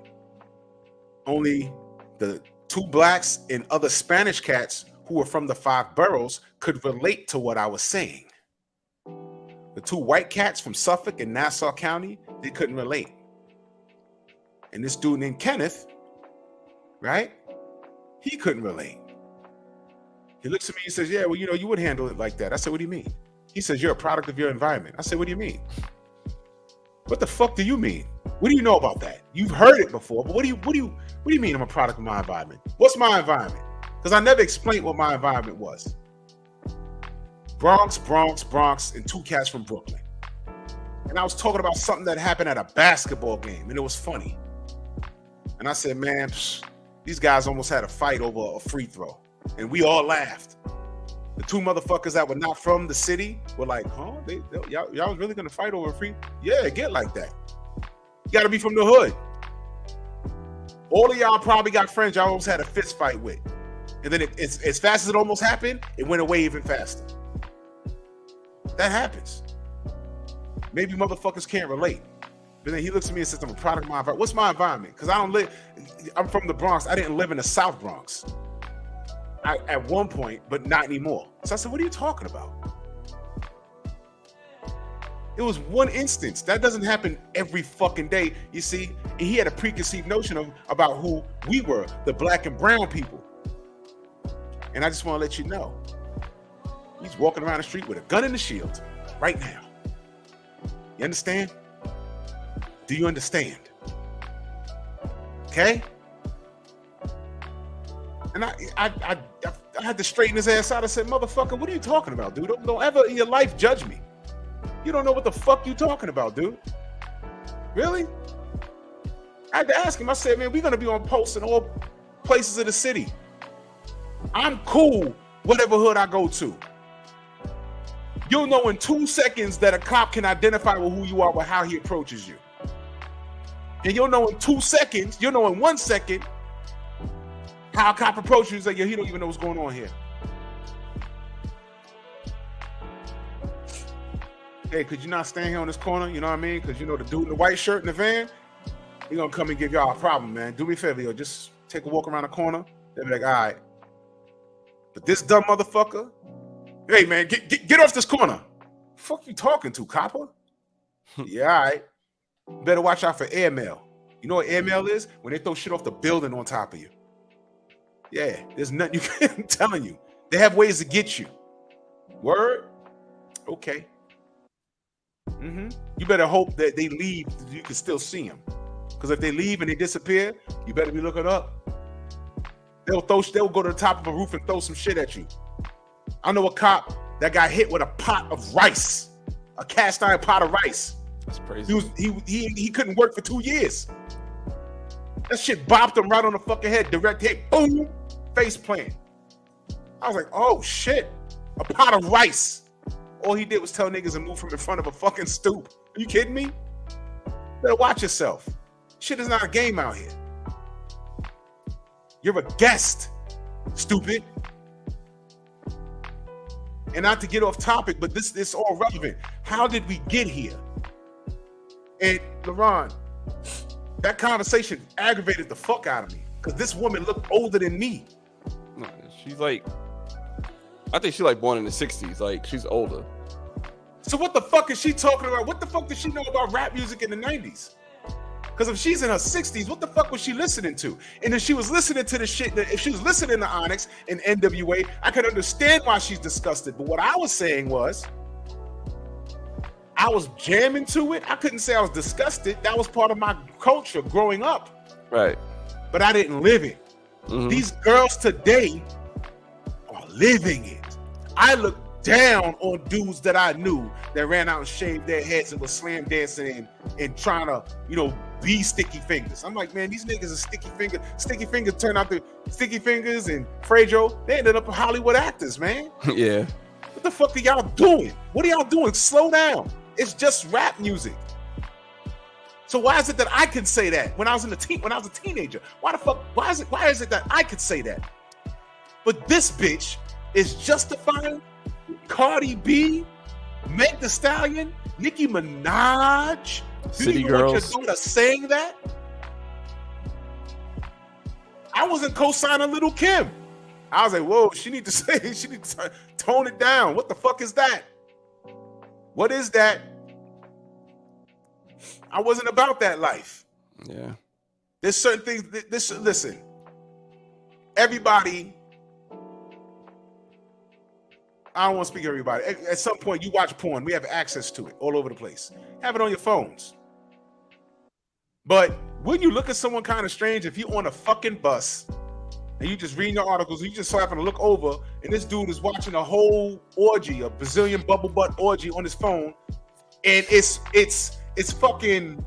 S1: only the two blacks and other Spanish cats who were from the 5 boroughs could relate to what I was saying. The 2 white cats from Suffolk and Nassau County, they couldn't relate. And this dude named Kenneth, right? He couldn't relate. He looks at me and says, yeah, well, you would handle it like that. I said, what do you mean? He says, you're a product of your environment. I said, what do you mean? What the fuck do you mean? What do you know about that? You've heard it before, but what do you mean I'm a product of my environment? What's my environment? Because I never explained what my environment was. Bronx, and 2 cats from Brooklyn. And I was talking about something that happened at a basketball game, and it was funny. And I said, man, these guys almost had a fight over a free throw. And we all laughed. The 2 motherfuckers that were not from the city were like, huh? Y'all was really gonna fight over a free? Yeah, get like that. You gotta be from the hood. All of y'all probably got friends y'all almost had a fist fight with. And then as fast as it almost happened, it went away even faster. That happens. Maybe motherfuckers can't relate. But then he looks at me and says, I'm a product of my environment. What's my environment? Because I'm from the Bronx. I didn't live in the South Bronx. at one point, but not anymore. So I said, what are you talking about? It was one instance. That doesn't happen every fucking day. You see, and he had a preconceived notion about who we were, the black and brown people. And I just want to let you know, he's walking around the street with a gun and a shield right now. You understand? Do you understand? Okay? And I had to straighten his ass out. I said, motherfucker, what are you talking about, dude? Don't ever in your life judge me. You don't know what the fuck you talking about, dude. Really? I had to ask him. I said, man, we're going to be on posts in all places of the city. I'm cool whatever hood I go to. You'll know in 2 seconds that a cop can identify with who you are with how he approaches you. And you'll know in 2 seconds, you'll know in 1 second how a cop approaches you and say, yeah, he don't even know what's going on here. Hey, could you not stand here on this corner? You know what I mean? Because you know the dude in the white shirt in the van, he gonna come and give y'all a problem, man. Do me a favor, yo. Just take a walk around the corner. They'll be like, all right. But this dumb motherfucker, hey man, get off this corner. Fuck you talking to, copper? Yeah, all right. Better watch out for airmail. You know what airmail is? When they throw shit off the building on top of you. Yeah, there's nothing you can. I'm telling you. They have ways to get you. Word? Okay. You better hope that they leave so you can still see them. Because if they leave and they disappear, you better be looking up. They'll go to the top of a roof and throw some shit at you. I know a cop that got hit with a pot of rice, a cast iron pot of rice.
S3: That's crazy.
S1: He couldn't work for 2 years. That shit bopped him right on the fucking head, direct hit, boom, face plant. I was like, oh shit, a pot of rice. All he did was tell niggas to move from in front of a fucking stoop. Are you kidding me? Better watch yourself. Shit is not a game out here. You're a guest, stupid. And not to get off topic, but this is all relevant. How did we get here? And LaRon, that conversation aggravated the fuck out of me because this woman looked older than me.
S3: No, she's like, I think she's like born in the 60s. Like, she's older.
S1: So what the fuck is she talking about? What the fuck does she know about rap music in the 90s? Because if she's in her 60s, what the fuck was she listening to? And if she was listening to the shit, if she was listening to Onyx and NWA, I could understand why she's disgusted. But what I was saying was, I was jamming to it. I couldn't say I was disgusted. That was part of my culture growing up.
S3: Right.
S1: But I didn't live it. These girls today are living it. I look down on dudes that I knew that ran out and shaved their heads and was slam dancing and trying to, be Sticky Fingers. I'm like, man, these niggas are Sticky Fingers. Sticky Fingers turned out to Sticky Fingers and Frejo. They ended up Hollywood actors, man.
S3: Yeah.
S1: What the fuck are y'all doing? What are y'all doing? Slow down. It's just rap music. So why is it that I can say that when I was a teenager? Why the fuck? Why is it that I could say that? But this bitch is justifying Cardi B, Meg Thee Stallion, Nicki Minaj,
S3: City Girls.
S1: Your daughter saying that? I wasn't co-signing Little Kim. I was like, whoa, she need to tone it down. What the fuck is that? What is that? I wasn't about that life.
S3: Yeah.
S1: There's certain things. Listen, everybody. I don't want to speak to everybody. At some point, you watch porn. We have access to it all over the place. Have it on your phones. But when you look at someone kind of strange, if you're on a fucking bus and you just reading your articles, you just so happen to look over and this dude is watching a whole orgy, a Brazilian bubble butt orgy on his phone, and it's fucking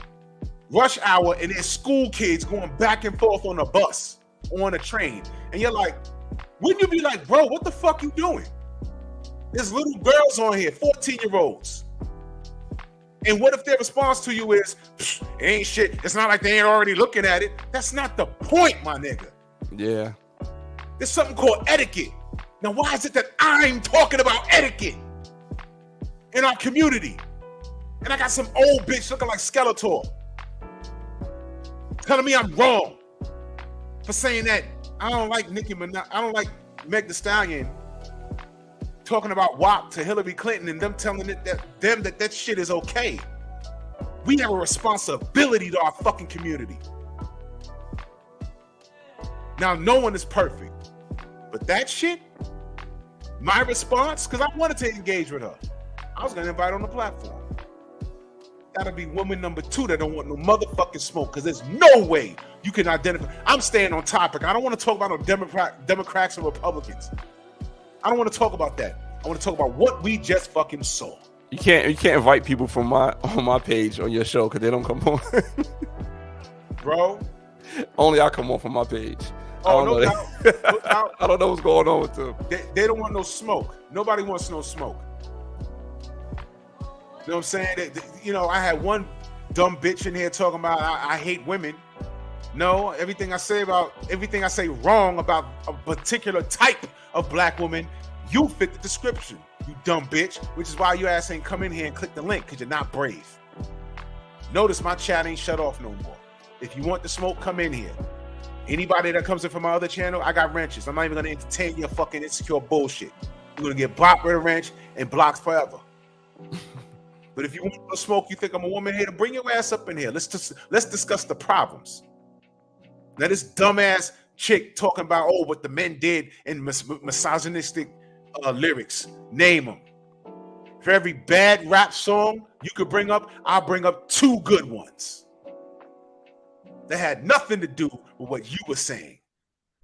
S1: rush hour and there's school kids going back and forth on a bus, on a train. And you're like, wouldn't you be like, bro, what the fuck you doing? There's little girls on here, 14-year-olds. And what if their response to you is, it ain't shit. It's not like they ain't already looking at it. That's not the point, my nigga.
S3: Yeah.
S1: There's something called etiquette. Now, why is it that I'm talking about etiquette in our community? And I got some old bitch looking like Skeletor telling me I'm wrong for saying that I don't like Nicki Minaj. I don't like Meg Thee Stallion talking about WAP to Hillary Clinton and them telling that shit is okay. We have a responsibility to our fucking community. Now, no one is perfect, but that shit, my response, because I wanted to engage with her, I was gonna invite her on the platform. That'll be woman number 2 that don't want no motherfucking smoke, because there's no way you can identify. I'm staying on topic. I don't want to talk about no Democrats or Republicans. I don't want to talk about that. I want to talk about what we just fucking saw.
S3: You can't invite people from on my page on your show because they don't come on.
S1: Bro.
S3: Only I come on from my page.
S1: Oh, no doubt.
S3: I don't know what's going on with them.
S1: They don't want no smoke. Nobody wants no smoke. You know what I'm saying? I had one dumb bitch in here talking about I hate women. No, everything I say wrong about a particular type of black woman, you fit the description, you dumb bitch, which is why your ass ain't come in here and click the link, because you're not brave. Notice my chat ain't shut off no more. If you want the smoke, come in here. Anybody that comes in from my other channel, I got wrenches. I'm not even going to entertain your fucking insecure bullshit. You're going to get blocked with a wrench and blocked forever. But if you want to smoke, you think I'm a woman here, to bring your ass up in here. Let's discuss the problems. Now this dumbass chick talking about what the men did in misogynistic lyrics. Name them. For every bad rap song you could bring up, I'll bring up 2 good ones that had nothing to do with what you were saying.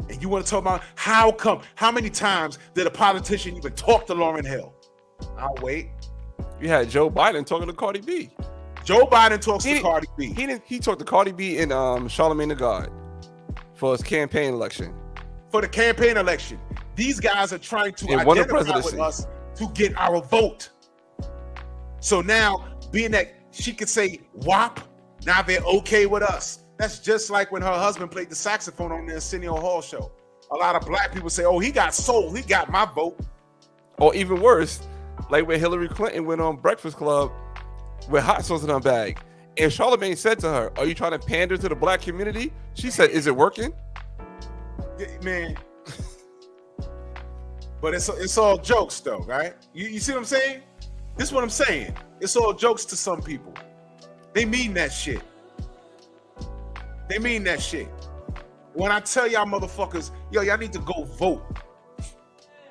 S1: And you want to talk about how many times did a politician even talk to Lauryn Hill? I'll wait.
S3: You had Joe Biden talking to Cardi B.
S1: Joe Biden talks to Cardi B.
S3: He talked to Cardi B and Charlamagne the God for his campaign election.
S1: For the campaign election. These guys are trying to identify with us to get our vote. So now, being that she could say WAP, now they're okay with us. That's just like when her husband played the saxophone on the Arsenio Hall show. A lot of black people say, he got soul, he got my vote.
S3: Or even worse, like when Hillary Clinton went on Breakfast Club with hot sauce in her bag. And Charlamagne said to her, are you trying to pander to the black community? She said, is it working?
S1: Yeah, man. But it's all jokes though, right? You see what I'm saying? This is what I'm saying. It's all jokes to some people. They mean that shit. They mean that shit. When I tell y'all motherfuckers, y'all need to go vote.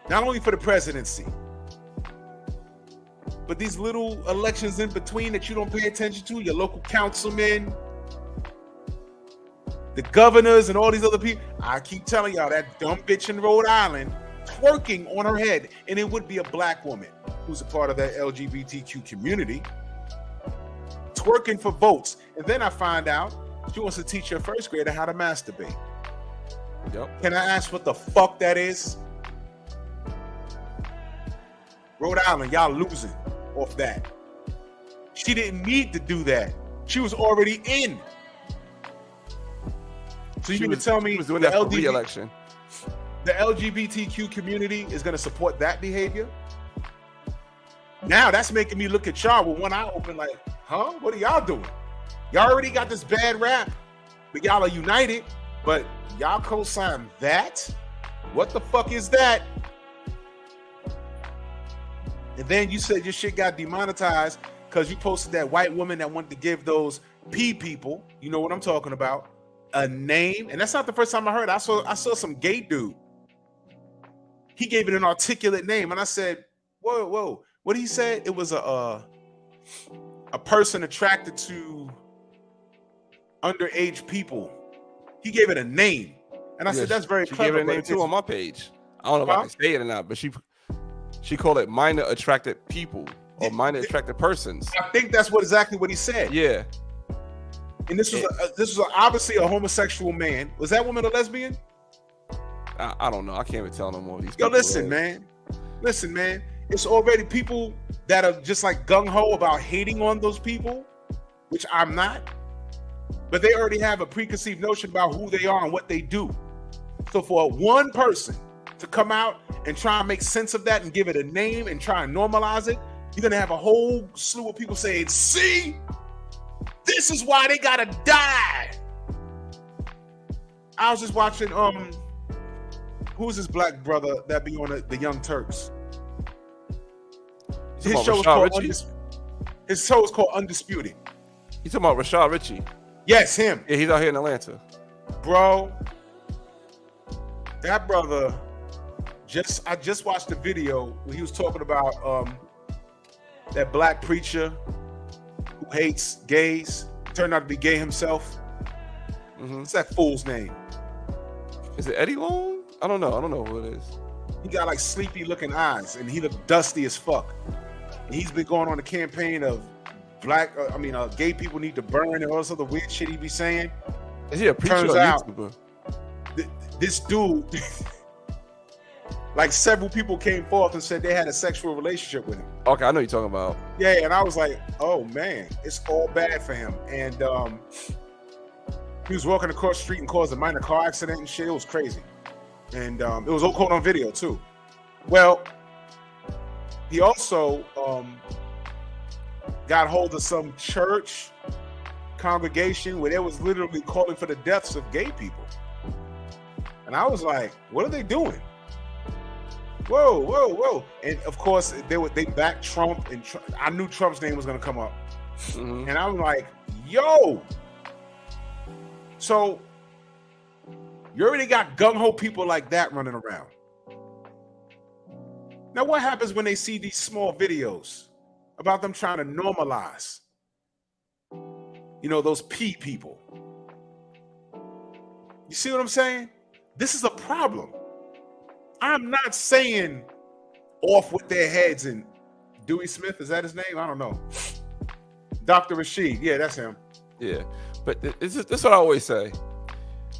S1: Not only for the presidency, but these little elections in between that you don't pay attention to, your local councilmen, the governors, and all these other people. I keep telling y'all, that dumb bitch in Rhode Island twerking on her head, and it would be a black woman who's a part of that LGBTQ community, twerking for votes. And then I find out she wants to teach her first grader how to masturbate.
S3: Yep.
S1: Can I ask what the fuck that is? Rhode Island, y'all losing off that. She didn't need to do that. She was already in. So you mean to tell me
S3: she was doing that for re-election?
S1: The LGBTQ community is going to support that behavior? Now that's making me look at y'all with one eye open like, huh? What are y'all doing? Y'all already got this bad rap, but y'all are united, but y'all co-sign that? What the fuck is that? And then you said your shit got demonetized because you posted that white woman that wanted to give those P people, you know what I'm talking about, a name. And that's not the first time I heard it. I saw some gay dude. He gave it an articulate name. And I said, whoa. What did he say? It was a person attracted to underage people. He gave it a name. And I said, that's very clever.
S3: She gave it a name too on my page. I don't know if I can say it or not, but she called it minor attracted people or minor attracted persons.
S1: I think that's exactly what he said.
S3: Yeah.
S1: And this was obviously a homosexual man. Was that woman a lesbian?
S3: I don't know. I can't even tell no more of these
S1: people.
S3: Yo,
S1: listen, man. It's already people that are just like gung-ho about hating on those people, which I'm not. But they already have a preconceived notion about who they are and what they do. So for one person to come out and try and make sense of that and give it a name and try and normalize it, you're going to have a whole slew of people saying, see, this is why they got to die. I was just watching, who's his black brother that be on the Young Turks?
S3: You
S1: His
S3: talking
S1: show is
S3: about
S1: called
S3: Rashad Richie?
S1: His show is called Undisputed.
S3: You talking about Rashad Richie?
S1: Yes, him.
S3: Yeah, he's out here in Atlanta.
S1: Bro, that brother I just watched the video where he was talking about that black preacher who hates gays, turned out to be gay himself. What's that fool's name?
S3: Is it Eddie Long? I don't know who it is.
S1: He got like sleepy looking eyes and he looked dusty as fuck. And he's been going on a campaign of gay people need to burn and all this other weird shit he be saying.
S3: Is he a preacher
S1: Turns
S3: or
S1: out,
S3: YouTuber?
S1: This dude, like several people came forth and said they had a sexual relationship with him.
S3: Okay, I know you're talking about.
S1: Yeah, and I was like, oh man, it's all bad for him. And he was walking across the street and caused a minor car accident and shit. It was crazy. And it was all caught on video too. Well, he also got hold of some church congregation where they was literally calling for the deaths of gay people. And I was like, what are they doing? Whoa. And of course, they backed Trump, and I knew Trump's name was going to come up. And I was like, yo. So you already got gung-ho people like that running around. Now, what happens when they see these small videos about them trying to normalize, those P people? You see what I'm saying? This is a problem. I'm not saying off with their heads and Dewey Smith, is that his name? I don't know. Dr. Rashid, yeah, that's him.
S3: Yeah, but this is what I always say.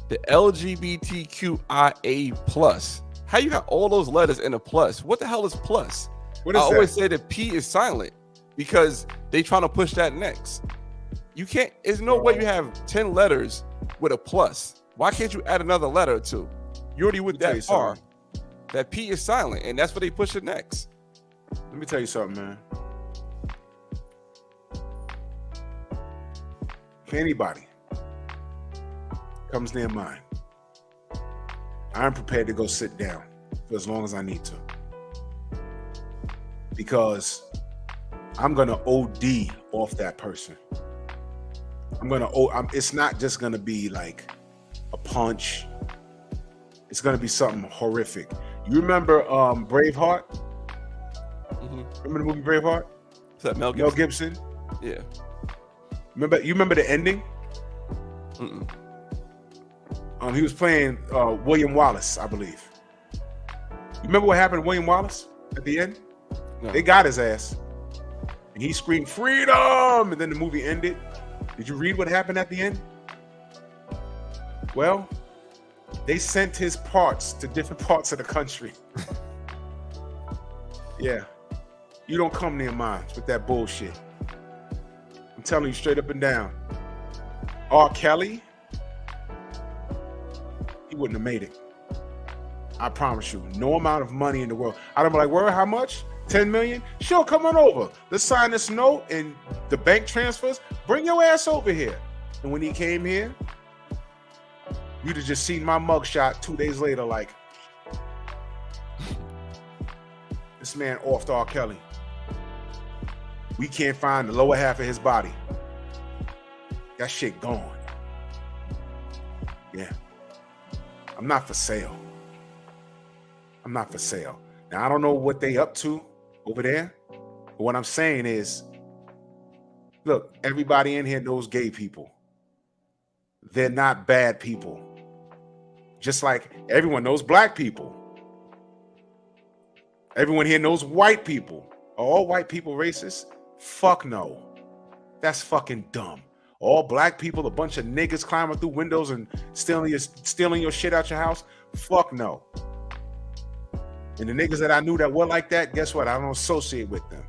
S3: The LGBTQIA plus. How you got all those letters in a plus? What the hell is plus?
S1: What is
S3: I always
S1: that?
S3: say that P is silent because they trying to push that next. You can't. There's no way you have 10 letters with a plus. Why can't you add another letter or two? You already went that far. That P is silent, and that's what they push it next.
S1: Let me tell you something, man. If anybody comes near mine, I'm prepared to go sit down for as long as I need to. Because I'm going to OD off that person. It's not just going to be like a punch. It's going to be something horrific. You remember Braveheart? Remember the movie Braveheart?
S3: Is that Mel
S1: Gibson?
S3: Yeah.
S1: You remember the ending? He was playing William Wallace, I believe. You remember what happened to William Wallace at the end?
S3: No.
S1: They got his ass. And he screamed, freedom! And then the movie ended. Did you read what happened at the end? Well, they sent his parts to different parts of the country. Yeah. You don't come near mine with that bullshit. I'm telling you straight up and down. R. Kelly, he wouldn't have made it. I promise you. No amount of money in the world. I'd be like, word, how much? 10 million? Sure, come on over. Let's sign this note and the bank transfers. Bring your ass over here. And when he came here, you'd have just seen my mugshot 2 days later, like, this man offed R. Kelly. We can't find the lower half of his body. That shit gone. Yeah. I'm not for sale. I'm not for sale. Now, I don't know what they up to over there. But what I'm saying is, look, everybody in here knows gay people. They're not bad people. Just like everyone knows black people. Everyone here knows white people. Are all white people racist? Fuck no. That's fucking dumb. All black people, a bunch of niggas climbing through windows and stealing your shit out your house? Fuck no. And the niggas that I knew that were like that, guess what? I don't associate with them.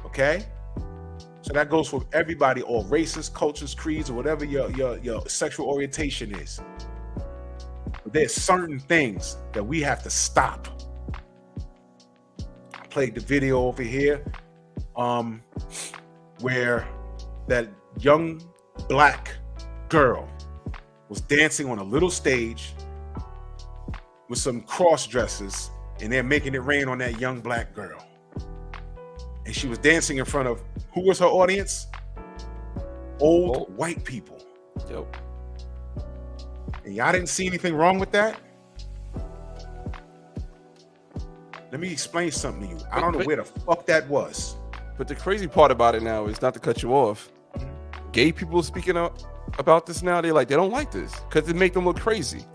S1: Okay? So that goes for everybody, all races, cultures, creeds, or whatever your sexual orientation is. But there's certain things that we have to stop. I played the video over here where that young black girl was dancing on a little stage with some cross dressers, and they're making it rain on that young black girl. And she was dancing in front of, who was her audience? Old white people.
S3: Yep.
S1: And y'all didn't see anything wrong with that? Let me explain something to you. I don't know where the fuck that was.
S3: But the crazy part about it now is, not to cut you off, gay people speaking up about this now, they don't like this because it make them look crazy.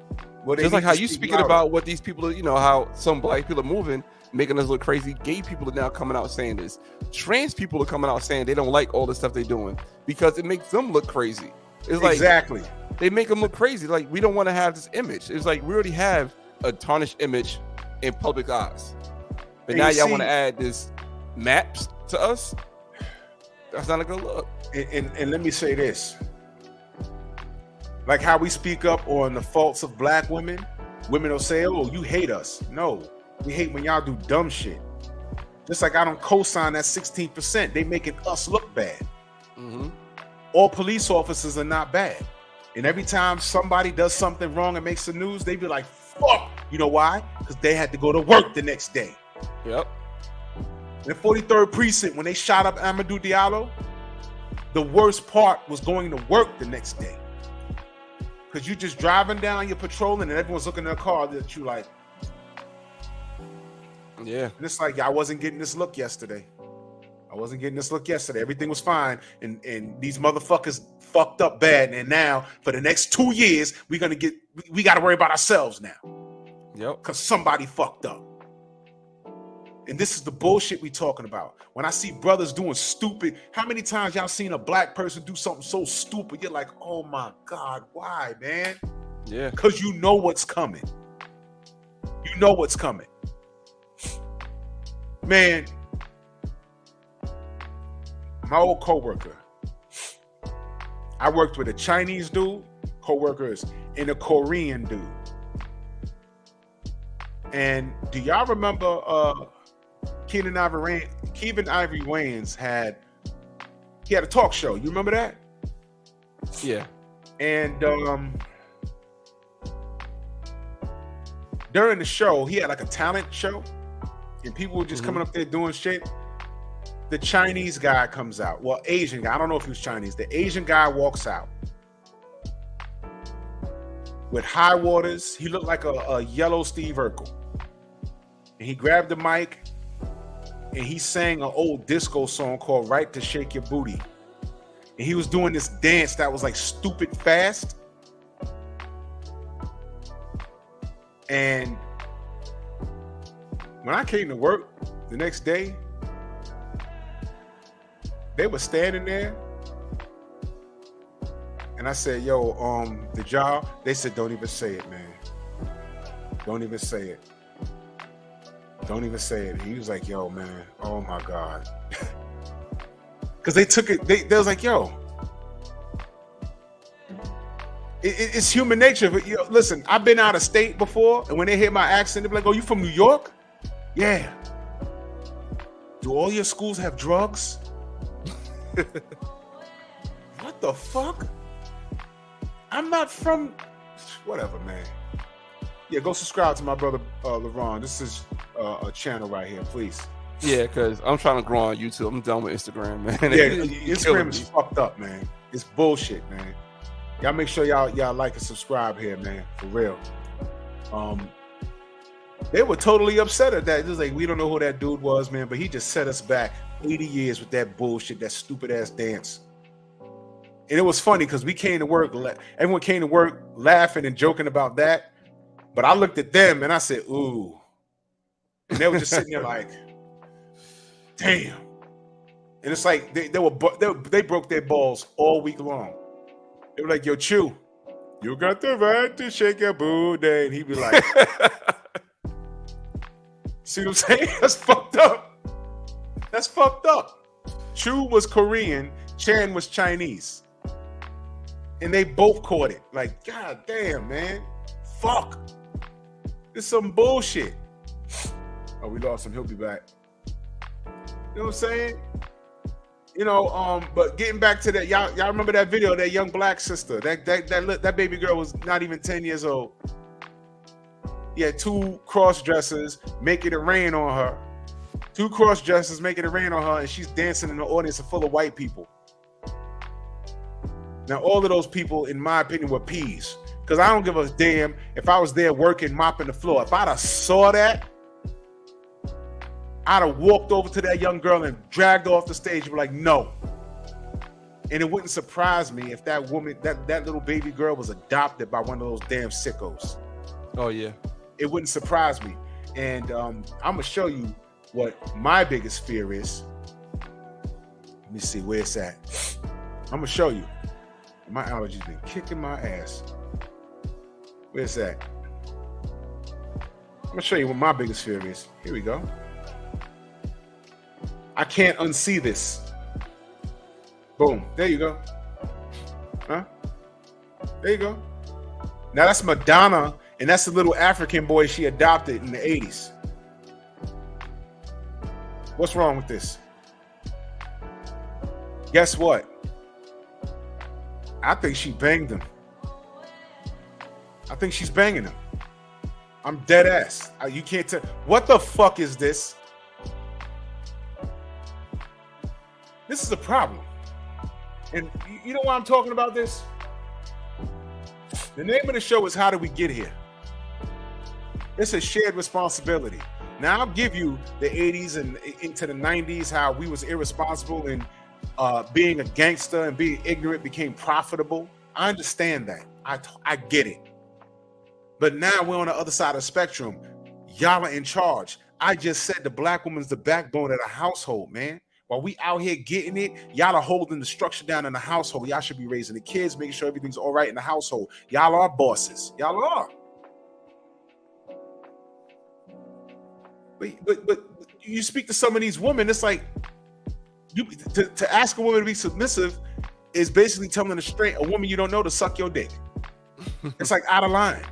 S1: Well,
S3: just like how you speaking about what these people are, how some black people are moving, making us look crazy. Gay people are now coming out saying this. Trans people are coming out saying they don't like all the stuff they're doing because it makes them look crazy. It's like,
S1: exactly.
S3: They make them look crazy. Like, we don't want to have this image. It's like we already have a tarnished image in public eyes. But now y'all want to add this maps to us? That's not a good look.
S1: And let me say this. Like how we speak up on the faults of black women, women will say, oh, you hate us. No, we hate when y'all do dumb shit. Just like I don't co-sign that 16%. They making us look bad.
S3: Mm-hmm.
S1: All police officers are not bad. And every time somebody does something wrong and makes the news, they be like, fuck. You know why? Because they had to go to work the next day.
S3: Yep.
S1: In 43rd Precinct, when they shot up Amadou Diallo, the worst part was going to work the next day. Because you just driving down, you're patrolling, and everyone's looking at their car that you like.
S3: Yeah.
S1: And it's like, I wasn't getting this look yesterday. Everything was fine. And these motherfuckers fucked up bad. And now, for the next 2 years, we got to worry about ourselves now.
S3: Yep.
S1: Because somebody fucked up. And this is the bullshit we talking about. When I see brothers doing stupid, how many times y'all seen a black person do something so stupid? You're like, oh my God, why, man?
S3: Yeah.
S1: Because you know what's coming. Man, my old coworker, I worked with a Chinese dude, coworkers, and a Korean dude. And do y'all remember Kevin Ivory Wayans had a talk show? You remember that?
S3: Yeah.
S1: And during the show, he had like a talent show, and people were just coming up there doing shit. The Chinese guy comes out. Well, Asian guy. I don't know if he was Chinese. The Asian guy walks out with high waters. He looked like a yellow Steve Urkel. And he grabbed the mic and he sang an old disco song called Right to Shake Your Booty. And he was doing this dance that was like stupid fast. And when I came to work the next day, they were standing there. And I said, yo, did y'all? They said, don't even say it, man. Don't even say it. Don't even say it. He was like, yo, man, oh my God. Because they took it, they was like, yo, it's human nature. But listen, I've been out of state before, and when they hear my accent, they be like, oh, you from New York? Yeah. Do all your schools have drugs? What the fuck? I'm not from whatever, man. Yeah, go subscribe to my brother LeRon. This is a channel right here, please.
S3: Yeah, because I'm trying to grow on YouTube. I'm done with Instagram, man.
S1: Yeah, Instagram is fucked up, man. It's bullshit, man. Y'all make sure y'all like and subscribe here, man. For real. They were totally upset at that. It was like, we don't know who that dude was, man, but he just set us back 80 years with that bullshit, that stupid ass dance. And it was funny because we came to work, everyone came to work laughing and joking about that. But I looked at them and I said, ooh. And they were just sitting there like, damn. And it's like they broke their balls all week long. They were like, yo, Chew, you got the right to shake your booty. And he'd be like, see what I'm saying? That's fucked up. Chew was Korean, Chan was Chinese. And they both caught it. Like, God damn, man. Fuck. This is some bullshit. Oh, we lost him. He'll be back. You know what I'm saying? But getting back to that, y'all remember that video, that young black sister, that baby girl was not even 10 years old. He had 2 cross-dressers making it rain on her. 2 cross-dressers making it rain on her, and she's dancing in the audience full of white people. Now, all of those people, in my opinion, were peas. Because I don't give a damn if I was there working, mopping the floor. If I'd have saw that, I'd have walked over to that young girl and dragged her off the stage and be like, no. And it wouldn't surprise me if that woman, that little baby girl was adopted by one of those damn sickos.
S3: Oh, yeah.
S1: It wouldn't surprise me. And I'm going to show you what my biggest fear is. Let me see where it's at. I'm going to show you. My allergies been kicking my ass. Where's that? I'm gonna show you what my biggest fear is. Here we go. I can't unsee this. Boom. There you go. Huh? There you go. Now that's Madonna, and that's the little African boy she adopted in the 80s. What's wrong with this? Guess what? I think she banged him. I think she's banging him. I'm dead ass. You can't tell. What the fuck is this? This is a problem. And you know why I'm talking about this? The name of the show is How Did We Get Here? It's a shared responsibility. Now, I'll give you the 80s and into the 90s, how we was irresponsible and being a gangster and being ignorant became profitable. I understand that. I get it. But now we're on the other side of the spectrum. Y'all are in charge. I just said the black woman's the backbone of the household, man. While we out here getting it, y'all are holding the structure down in the household. Y'all should be raising the kids, making sure everything's all right in the household. Y'all are bosses. Y'all are. But you speak to some of these women, it's like to ask a woman to be submissive is basically telling a woman you don't know to suck your dick. It's like out of line.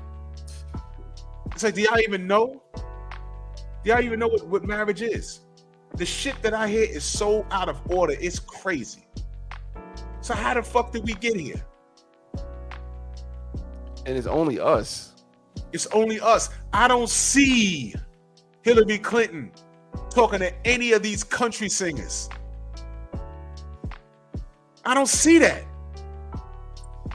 S1: It's like, do y'all even know? Do y'all even know what marriage is? The shit that I hear is so out of order. It's crazy. So how the fuck did we get here?
S3: And it's only us.
S1: It's only us. I don't see Hillary Clinton talking to any of these country singers. I don't see that.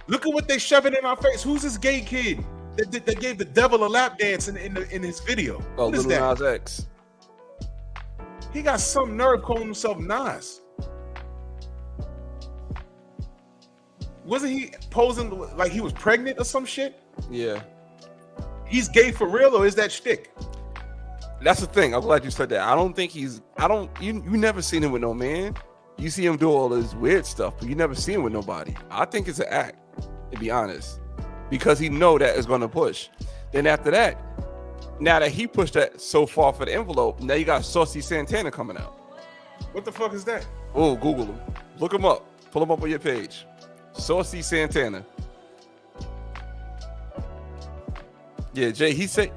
S1: Look at what they shoving in our face. Who's this gay kid that gave the devil a lap dance in his video?
S3: Oh,
S1: what is
S3: Little
S1: that?
S3: Nas X.
S1: He got some nerve calling himself Nas. Wasn't he posing like he was pregnant or some shit?
S3: Yeah.
S1: He's gay for real, or is that shtick?
S3: That's the thing. I'm glad you said that. I don't think you never seen him with no man. You see him do all this weird stuff, but you never see him with nobody. I think it's an act, to be honest, because he know that is going to push. Then after that, now that he pushed that so far for the envelope, now you got Saucy Santana coming out.
S1: What the fuck is that?
S3: Oh, Google him. Look him up. Pull him up on your page. Saucy Santana. Yeah, Jason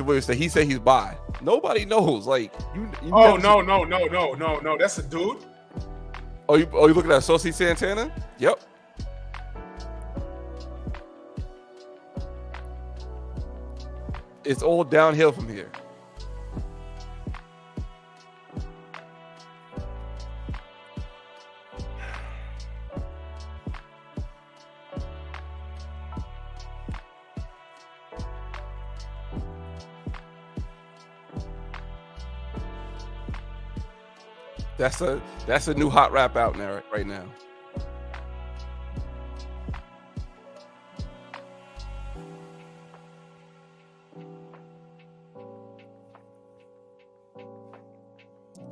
S3: Williams said he's bi. Nobody knows. Like you
S1: Oh no. That's a dude.
S3: Oh, you looking at Saucy Santana? Yep. It's all downhill from here. That's a new hot rap out now right now.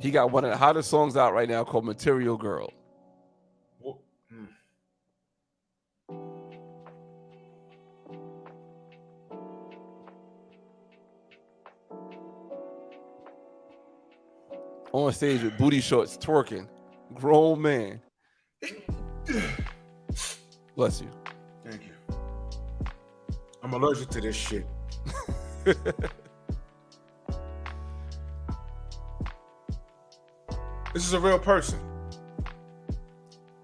S3: He got one of the hottest songs out right now called Material Girl. On stage with booty shorts, twerking. Grown man. Bless you.
S1: Thank you. I'm allergic to this shit. This is a real person.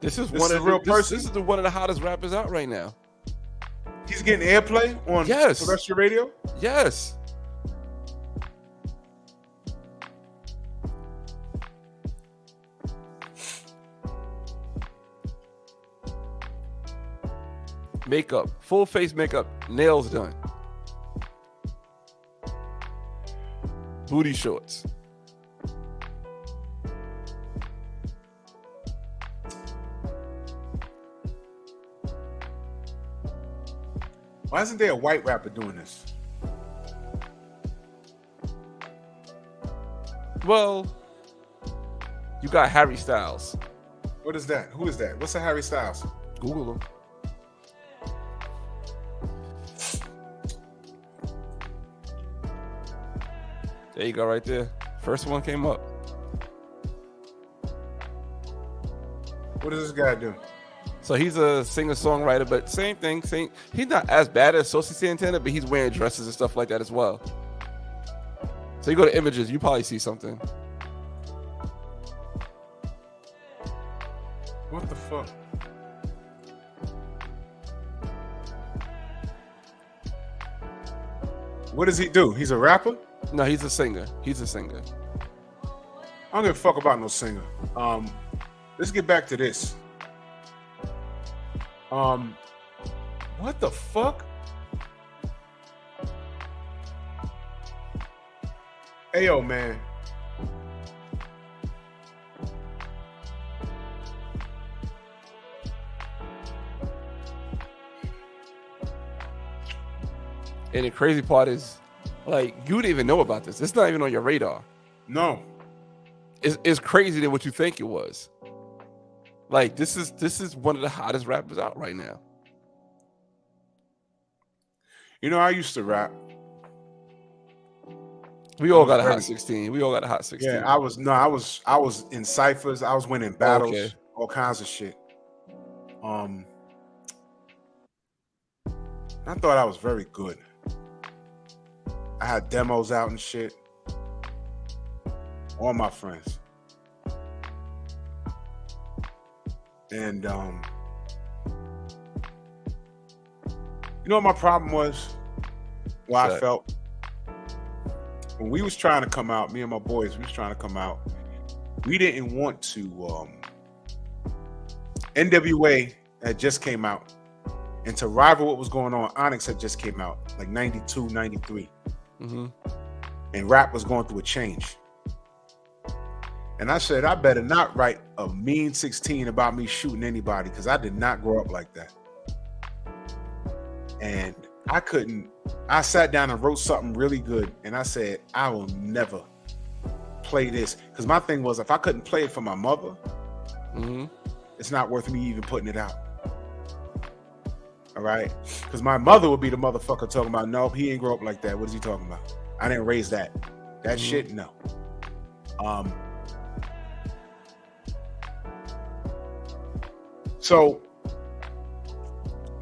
S3: This is
S1: a real person.
S3: This is one of the hottest rappers out right now.
S1: He's getting airplay on
S3: Yes.
S1: terrestrial radio?
S3: Yes. makeup, full face makeup, nails done, booty shorts.
S1: Why isn't there a white rapper doing this?
S3: Well, you got Harry Styles.
S1: What is that? Who is that? What's a Harry Styles?
S3: Google him. There you go, right there. First one came up.
S1: What does this guy do?
S3: So he's a singer-songwriter, but same thing. He's not as bad as Sosie Santana, but he's wearing dresses and stuff like that as well. So you go to images, you probably see something.
S1: What the fuck? What does he do? He's a rapper?
S3: No, he's a singer. He's a singer.
S1: I don't give a fuck about no singer. Let's get back to this. What the fuck? Hey, yo, man.
S3: And the crazy part is, like, you didn't even know about this. It's not even on your radar.
S1: No.
S3: It's crazier than what you think it was. Like, this is one of the hottest rappers out right now.
S1: You know, I used to rap.
S3: We all got a hot 16. We all got a hot 16.
S1: Yeah, I was in ciphers. I was winning battles,
S3: Okay.
S1: all kinds of shit. I thought I was very good. I had demos out and shit. All my friends. And you know what my problem was? Why I felt when we was trying to come out, me and my boys, we was trying to come out. We didn't want to. NWA had just came out, and to rival what was going on, Onyx had just came out, like 92, 93.
S3: Mm-hmm.
S1: And rap was going through a change. And I said, I better not write a mean 16 about me shooting anybody, because I did not grow up like that. And I sat down and wrote something really good, and I said, I will never play this. Because my thing was, if I couldn't play it for my mother, it's not worth me even putting it out. All right? Because my mother would be the motherfucker talking about, no, he ain't grow up like that. What is he talking about? I didn't raise that. That shit, no. So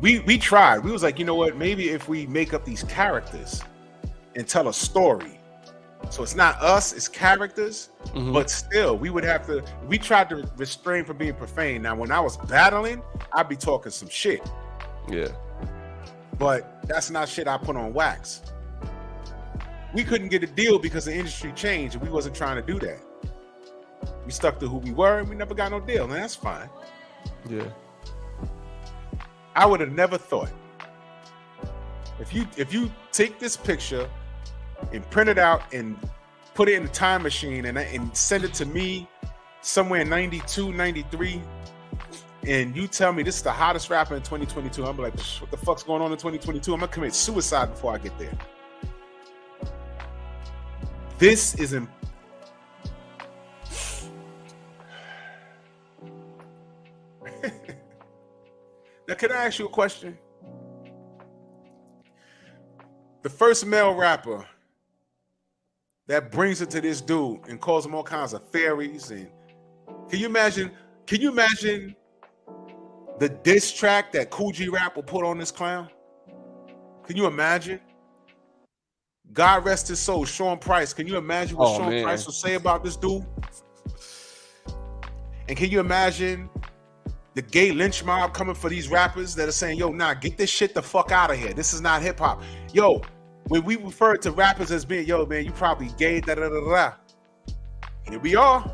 S1: we tried. We was like, you know what? Maybe if we make up these characters and tell a story, so it's not us, it's characters, but still, we would have to. We tried to restrain from being profane. Now, when I was battling, I'd be talking some shit.
S3: Yeah.
S1: But that's not shit I put on wax. We couldn't get a deal because the industry changed, and we wasn't trying to do that. We stuck to who we were, and we never got no deal, and that's fine.
S3: Yeah.
S1: I would have never thought, if you take this picture and print it out and put it in a time machine and send it to me somewhere in 92, 93, and you tell me this is the hottest rapper in 2022, I'm like, what the fuck's going on in 2022? I'm gonna commit suicide before I get there. This is Now, can I ask you a question? The first male rapper that brings it to this dude and calls him all kinds of fairies, and can you imagine the diss track that Cool G Rap will put on this clown? Can you imagine? God rest his soul, Sean Price. Can you imagine what Sean Price will say about this dude? And can you imagine the gay lynch mob coming for these rappers that are saying, yo, nah, get this shit the fuck out of here. This is not hip hop. Yo, when we refer to rappers as being, yo, man, you probably gay, da da da da. Here we are.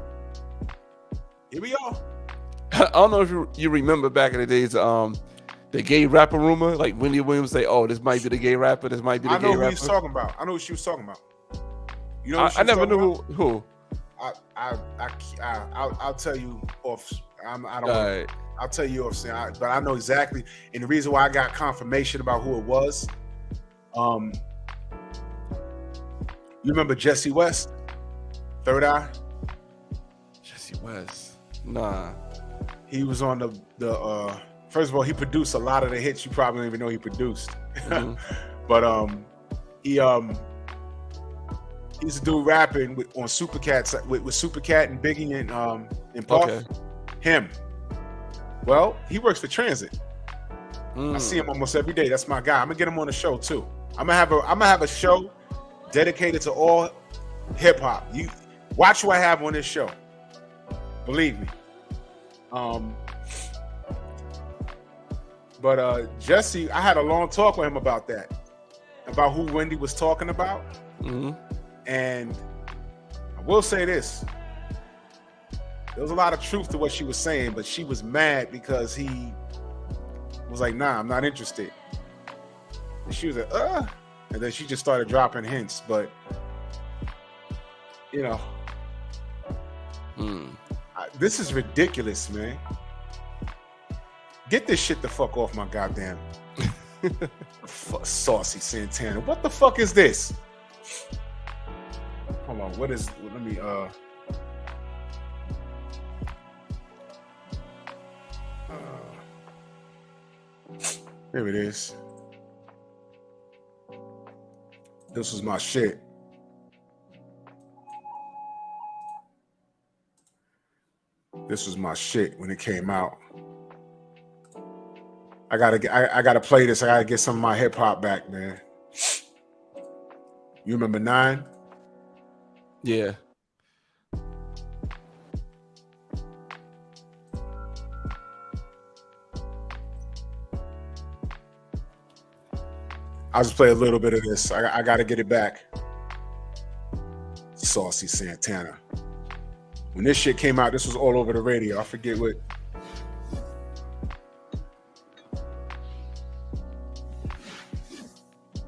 S1: Here we are.
S3: I don't know if you remember back in the days, the gay rapper rumor? Like Wendy Williams say, "Oh, this might be the gay rapper. This might be the
S1: I
S3: gay
S1: know who
S3: rapper."
S1: he's talking about. I know what she was talking about. You know,
S3: I never knew who.
S1: I'll tell you off. I don't.
S3: Right.
S1: I'll tell you off. But I know exactly. And the reason why I got confirmation about who it was. You remember Jesse West, Third Eye?
S3: Jesse West. Nah.
S1: He was on the. First of all, he produced a lot of the hits you probably don't even know he produced.
S3: Mm-hmm.
S1: But he's a dude rapping on Supercat with Supercat and Biggie and Puff.
S3: Okay.
S1: Him. Well, he works for Transit.
S3: Mm.
S1: I see him almost every day. That's my guy. I'm gonna get him on the show too. I'm gonna have a show dedicated to all hip hop. You watch what I have on this show. Believe me. But Jesse, I had a long talk with him about that, about who Wendy was talking about.
S3: Mm-hmm.
S1: And I will say this. There was a lot of truth to what she was saying, but she was mad because he was like, nah, I'm not interested. And she was like, and then she just started dropping hints. But, you know, this is ridiculous, man. Get this shit the fuck off my goddamn Saucy Santana. What the fuck is this? Hold on, let me here it is. This was my shit. This was my shit when it came out. I gotta play this. I gotta get some of my hip hop back, man. You remember 9?
S3: Yeah.
S1: I'll just play a little bit of this. I gotta get it back. Saucy Santana. When this shit came out, this was all over the radio. I forget what.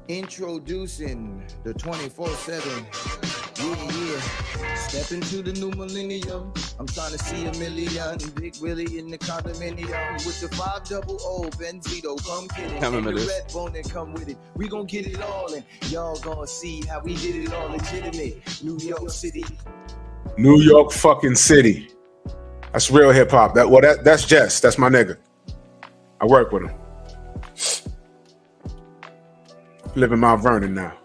S7: Introducing the 24/7. Yeah. Step into the new millennium. I'm trying to see a million. Big Willie in the condominium with the 500 Benzito. Come get it. And the red bone that come with it. We gon' get it all, and y'all gonna see how we did it all legitimate. New York City.
S1: New York fucking city. That's real hip hop. That's Jess. That's my nigga. I work with him. Live in Mount Vernon now.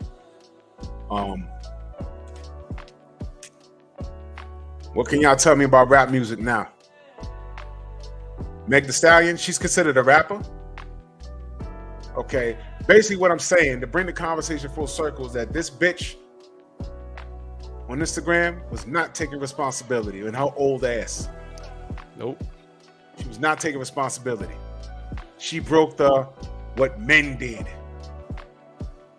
S1: What can y'all tell me about rap music now? Meg Thee Stallion, she's considered a rapper. Okay, basically what I'm saying to bring the conversation full circle is that this bitch on Instagram was not taking responsibility in her old ass.
S3: Nope.
S1: She was not taking responsibility. She broke what men did.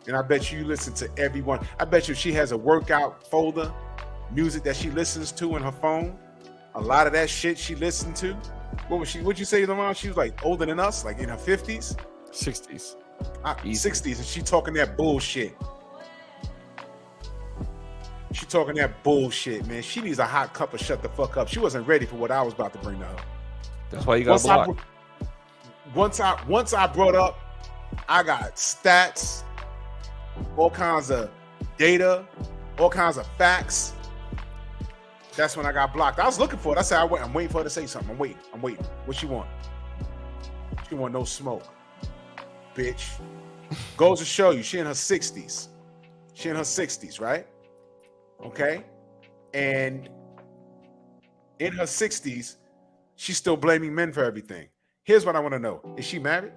S1: And I bet you listen to everyone. I bet you she has a workout folder, music that she listens to in her phone. A lot of that shit she listened to. What'd you say, Lamont? She was like older than us, like in her 50s?
S3: 60s.
S1: 60s, and she talking that bullshit. She talking that bullshit, man. She needs a hot cup of shut the fuck up. She wasn't ready for what I was about to bring to her.
S3: That's why you got blocked.
S1: Once I brought up, I got stats, all kinds of data, all kinds of facts. That's when I got blocked. I was looking for it. I said, I'm waiting for her to say something. I'm waiting. What she want? She want no smoke. Bitch. Goes to show you, she in her 60s. She in her 60s, right? Okay? And in her 60s, she's still blaming men for everything. Here's what I want to know. Is she married?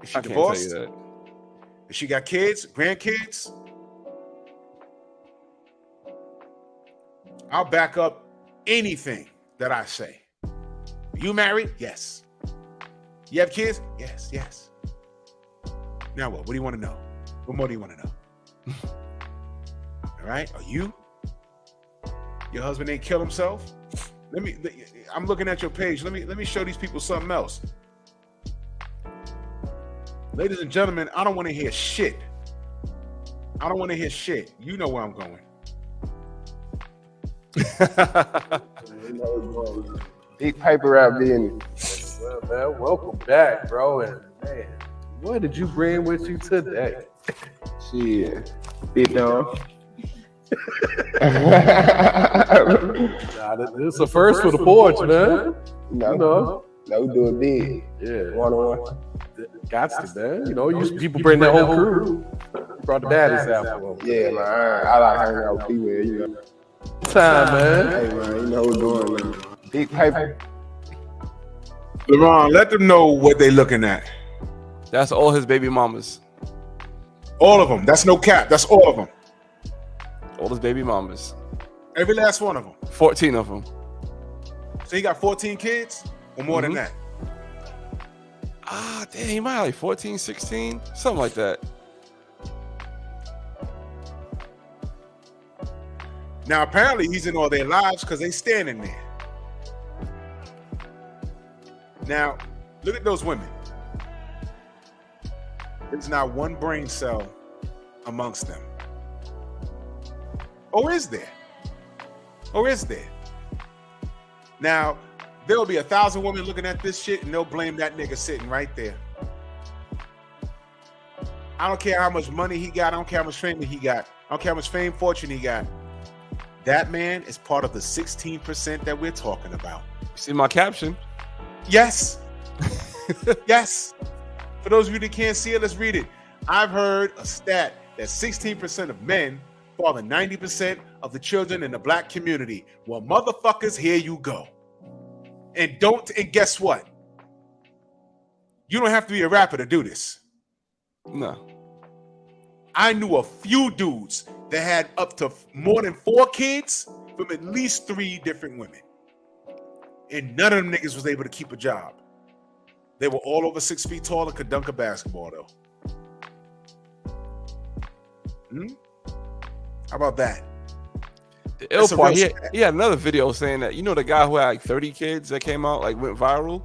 S1: Is she divorced?
S3: Can't tell you that.
S1: Has she got kids, grandkids? I'll back up anything that I say. You married? Yes. You have kids? Yes. Now what? What do you want to know? What more do you want to know? All right? Are you? Your husband ain't kill himself? I'm looking at your page. Let me show these people something else. Ladies and gentlemen, I don't want to hear shit. I don't want to hear shit. You know where I'm going.
S8: Big paper out business. Well, man, welcome back, bro. And man, what did you bring with you today?
S9: Shit. Bit down.
S8: Nah, this is a first for the porch, man.
S9: No, we do it big.
S8: Yeah.
S9: 1-on-1.
S8: Got to, man. You know, people bring their whole crew. Brought the baddies out for them.
S9: Yeah, man. I like hanging out with female, you know.
S8: Time, man.
S9: Hey, man, you know what we're doing, man. Big paper.
S1: LeBron, let them know what they looking at.
S3: That's all his baby mamas.
S1: All of them. That's no cap. That's all of them.
S3: All his baby mamas.
S1: Every last one of them.
S3: 14 of them.
S1: So he got 14 kids or more than that?
S3: Ah, damn, he might have like 14, 16, something like that.
S1: Now, apparently, he's in all their lives because they standing there. Now, look at those women. There's not one brain cell amongst them. Or is there? Or is there? Now, there will be 1,000 women looking at this shit and they'll blame that nigga sitting right there. I don't care how much money he got. I don't care how much fame he got. I don't care how much fame, fortune he got. That man is part of the 16% that we're talking about.
S3: You see my caption?
S1: Yes. Yes. For those of you that can't see it, let's read it. I've heard a stat that 16% of men father 90% of the children in the black community. Well, motherfuckers, here you go. And guess what? You don't have to be a rapper to do this.
S3: No.
S1: I knew a few dudes that had up to more than 4 kids from at least 3 different women. And none of them niggas was able to keep a job. They were all over 6 feet tall and could dunk a basketball, though. How about that?
S3: The ill part, he had another video saying that, you know, the guy who had like 30 kids that came out, like went viral?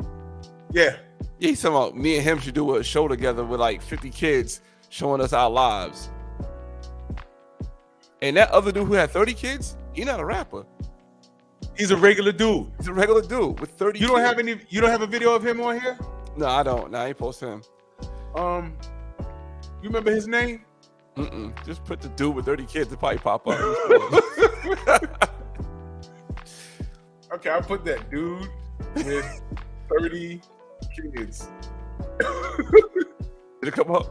S1: Yeah.
S3: Yeah, he's talking about me and him should do a show together with like 50 kids showing us our lives. And that other dude who had 30 kids, he's not a rapper.
S1: He's a regular dude.
S3: He's a regular dude with 30
S1: You don't
S3: kids.
S1: you don't have a video of him on here?
S3: No, I don't. Nah, I ain't post him.
S1: You remember his name?
S3: Just put the dude with 30 kids to probably pop up.
S1: Okay, I'll put that dude with 30 kids.
S3: Did it come up?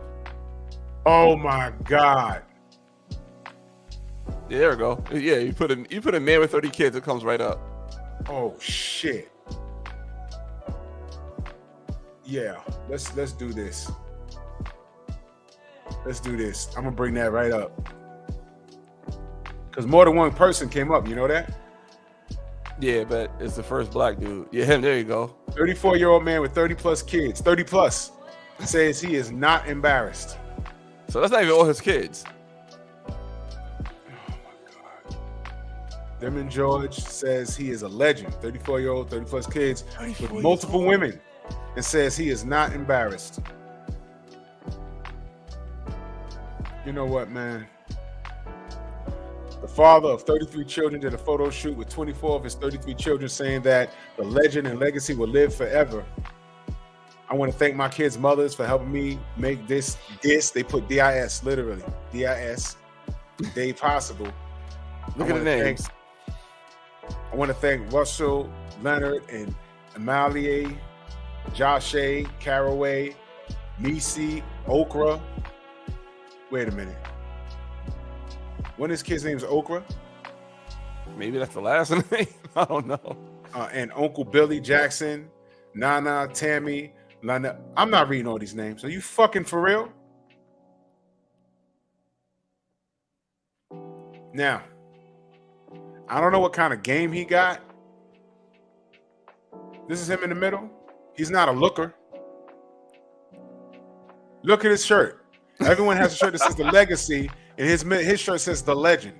S1: Oh my God.
S3: Yeah, there we go. Yeah, you put a man with 30 kids, it comes right up.
S1: Oh shit. Yeah, let's do this. Let's do this. I'm gonna bring that right up. Cause more than one person came up, you know that?
S3: Yeah, but it's the first black dude. Yeah, him, there you go.
S1: 34-year-old man with 30 plus kids, 30 plus, says he is not embarrassed.
S3: So that's not even all his kids.
S1: Demon George says he is a legend, 34-year-old, 30 plus kids with multiple women, and says he is not embarrassed. You know what, man? The father of 33 children did a photo shoot with 24 of his 33 children, saying that the legend and legacy will live forever. I want to thank my kids' mothers for helping me make this. They put D-I-S, literally. D-I-S. Day possible.
S3: Look at the names.
S1: I want to thank Russell, Leonard, and Amalie, Joshe, Caraway, Nisi, Okra. Wait a minute. One of his kids' name is Okra.
S3: Maybe that's the last name. I don't know.
S1: And Uncle Billy Jackson, Nana, Tammy, Lana. I'm not reading all these names. Are you fucking for real? Now, I don't know what kind of game he got. This is him in the middle. He's not a looker. Look at his shirt. Everyone has a shirt that says the legacy, and his shirt says the legend.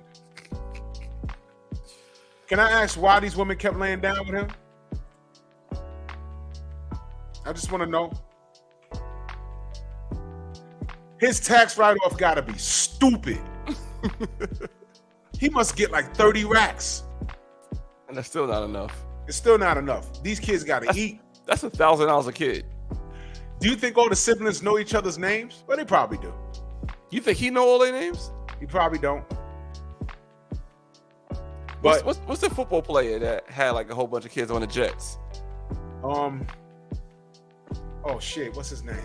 S1: Can I ask why these women kept laying down with him? I just want to know. His tax write-off gotta be stupid. He must get like 30 racks.
S3: And that's still not enough.
S1: It's still not enough. These kids gotta eat.
S3: That's $1,000 a kid.
S1: Do you think all the siblings know each other's names? Well, they probably do.
S3: You think he know all their names?
S1: He probably don't. But
S3: what's the football player that had like a whole bunch of kids on the Jets?
S1: oh shit, what's his name?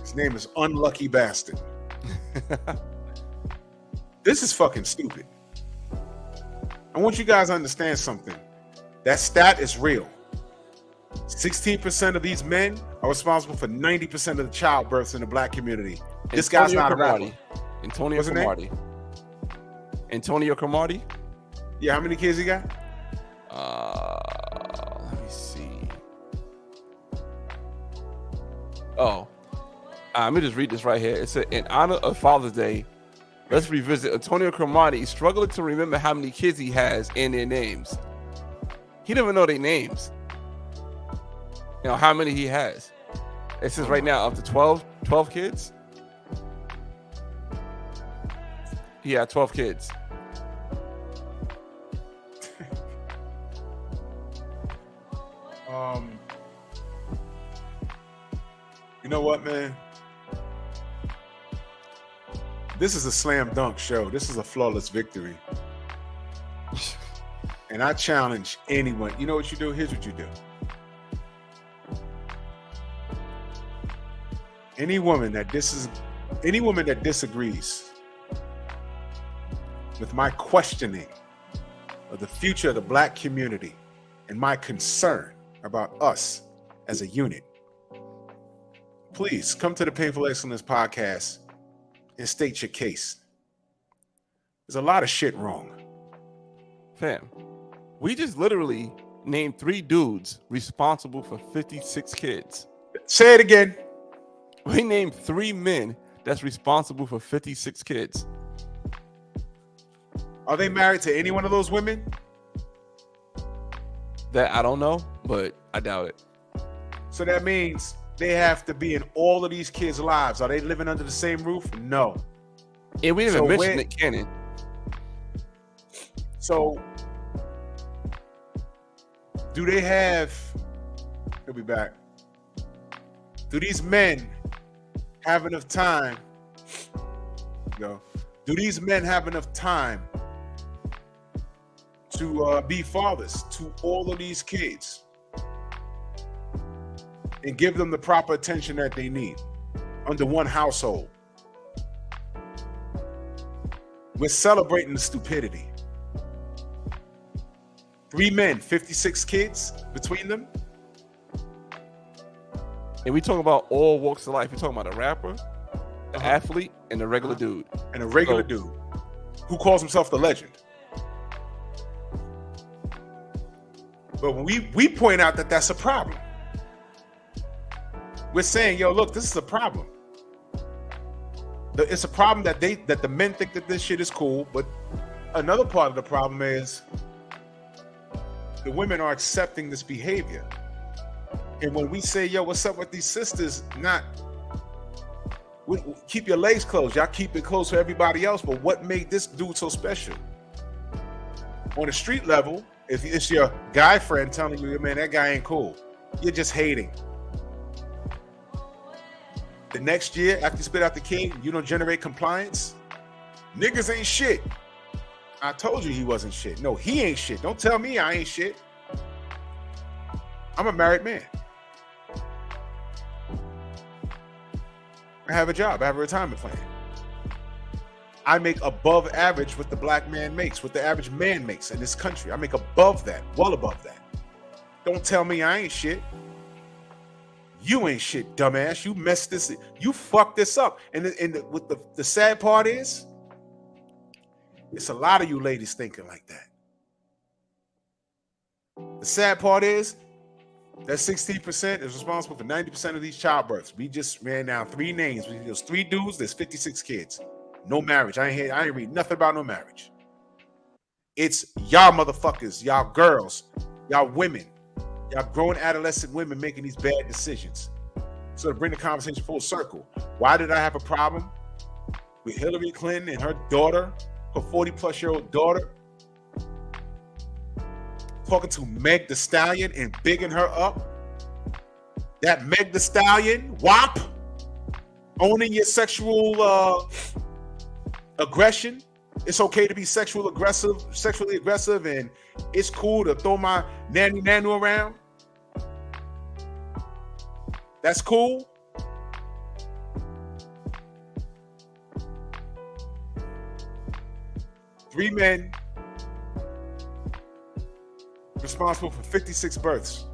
S1: His name is Unlucky Bastard. This is fucking stupid. I want you guys to understand something. That stat is real. 16% of these men are responsible for 90% of the childbirths in the black community. This guy's not a rapper.
S3: Antonio Cromartie. Antonio Cromartie?
S1: Yeah, how many kids he got?
S3: Let me see. Oh. Let me just read this right here. It said, in honor of Father's Day, let's revisit Antonio Cromartie struggling to remember how many kids he has and their names. He doesn't even know their names. You know, how many he has. It says right now up to 12 kids. Yeah, 12 kids.
S1: You know what, man? This is a slam dunk show. This is a flawless victory. And I challenge anyone. You know what you do? Here's what you do. Any woman that disagrees with my questioning of the future of the black community and my concern about us as a unit, please come to the Painful Excellence podcast and state your case. There's a lot of shit wrong.
S3: Fam, we just literally named 3 dudes responsible for 56 kids.
S1: Say it again.
S3: We named 3 men that's responsible for 56 kids.
S1: Are they married to any one of those women?
S3: That I don't know, but I doubt it.
S1: So that means they have to be in all of these kids' lives. Are they living under the same roof? No.
S3: And we didn't even mention Nick Cannon.
S1: So do they have, he'll be back. Do these men have enough time? Do these men have enough time to be fathers to all of these kids and give them the proper attention that they need under one household? We're celebrating the stupidity. 3 men, 56 kids between them.
S3: And we talk about all walks of life. We're talking about a rapper, an athlete, and a regular dude.
S1: And a regular dude who calls himself the legend. But when we point out that that's a problem, we're saying, yo, look, this is a problem. It's a problem that the men think that this shit is cool, but another part of the problem is the women are accepting this behavior. And when we say, yo, what's up with these sisters? Keep your legs closed. Y'all keep it closed for everybody else. But what made this dude so special? On the street level, if it's your guy friend telling you, man, that guy ain't cool, you're just hating. The next year, after you spit out the king, you don't generate compliance. Niggas ain't shit. I told you he wasn't shit. No, he ain't shit. Don't tell me I ain't shit. I'm a married man. I have a job. I have a retirement plan. I make above average what the black man makes, what the average man makes in this country. I make above that, well above that. Don't tell me I ain't shit. You ain't shit, dumbass. You messed this, you fucked this up. And what the sad part is, it's a lot of you ladies thinking like that. The sad part is that 16% is responsible for 90% of these childbirths. We just ran down 3 names. There's 3 dudes, there's 56 kids. No marriage. I ain't read nothing about no marriage. It's y'all motherfuckers, y'all girls, y'all women, y'all grown adolescent women making these bad decisions. So to bring the conversation full circle, why did I have a problem with Hillary Clinton and her daughter, her 40-plus-year-old daughter, talking to Meg the Stallion and bigging her up? That Meg the Stallion, WAP, owning your sexual aggression. It's okay to be sexually aggressive, and it's cool to throw my nanny nanu around. That's cool. Three men responsible for 56 births.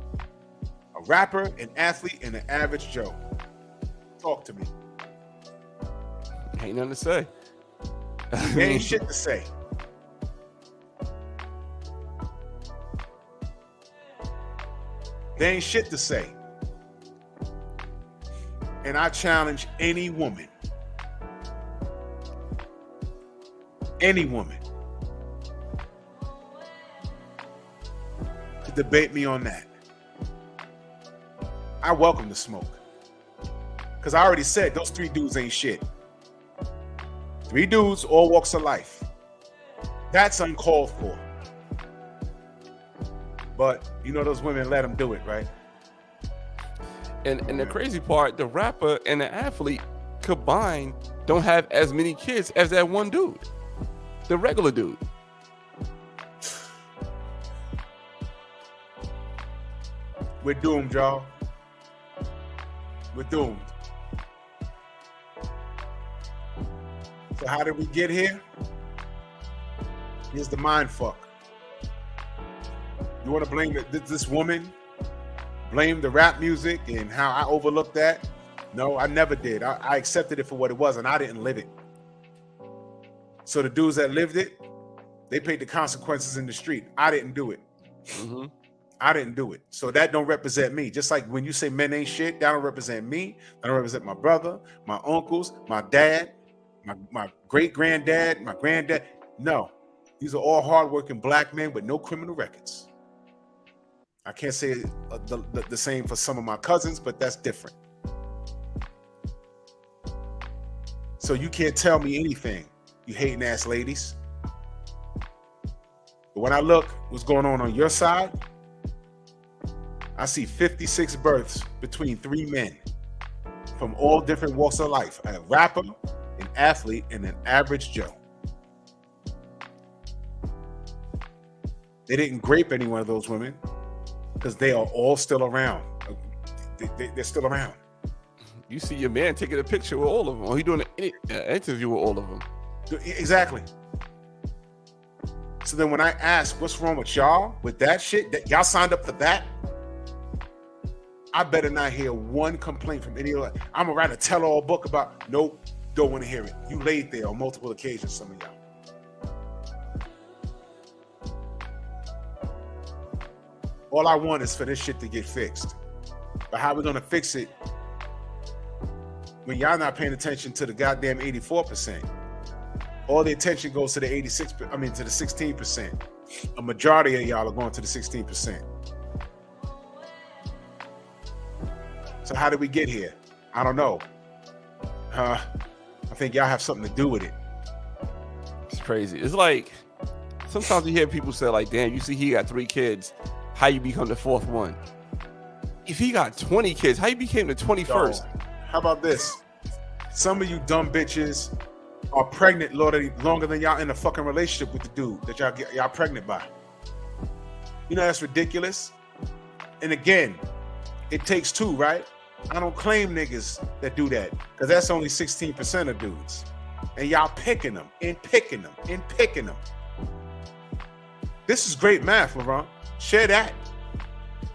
S1: A rapper, an athlete, and an average Joe. Talk to me.
S3: Ain't nothing to say.
S1: There ain't shit to say. There ain't shit to say. And I challenge any woman, to debate me on that. I welcome the smoke. Because I already said those three dudes ain't shit. Three dudes, all walks of life. That's uncalled for. But you know those women let them do it, right?
S3: And the crazy part, the rapper and the athlete combined don't have as many kids as that one dude, the regular dude.
S1: We're doomed, y'all. We're doomed. So how did we get here? Here's the mind fuck. You want to blame this woman? Blame the rap music and how I overlooked that? No, I never did. I accepted it for what it was, and I didn't live it. So the dudes that lived it, they paid the consequences in the street. I didn't do it.
S3: Mm-hmm.
S1: I didn't do it. So that don't represent me. Just like when you say men ain't shit, that don't represent me. That don't represent my brother, my uncles, my dad, my great-granddad, my granddad. No. These are all hardworking black men with no criminal records. I can't say the same for some of my cousins, but that's different. So you can't tell me anything, you hating ass ladies. But when I look what's going on your side, I see 56 births between three men from all different walks of life. A rapper, an athlete, and an average Joe. They didn't grape any one of those women because they are all still around. They're still around.
S3: You see your man taking a picture with all of them, or he doing an interview with all of them.
S1: Exactly. So then when I ask what's wrong with y'all with that shit, that y'all signed up for that, I better not hear one complaint from any other. I'm gonna write a tell-all book about, nope, don't want to hear it. You laid there on multiple occasions, some of y'all. All I want is for this shit to get fixed. But how we gonna fix it when y'all not paying attention to the goddamn 84%? All the attention goes to the 16%. A majority of y'all are going to the 16%. So how did we get here? I don't know. I think y'all have something to do with it.
S3: It's crazy. It's like sometimes you hear people say like, damn, you see he got 3 kids. How you become the 4th one? If he got 20 kids, how you became the 21st?
S1: So, how about this? Some of you dumb bitches are pregnant longer than y'all in a fucking relationship with the dude that y'all pregnant by. You know that's ridiculous. And again, it takes 2, right? I don't claim niggas that do that because that's only 16% of dudes. And y'all picking them and picking them and picking them. This is great math, Laurent. Share that.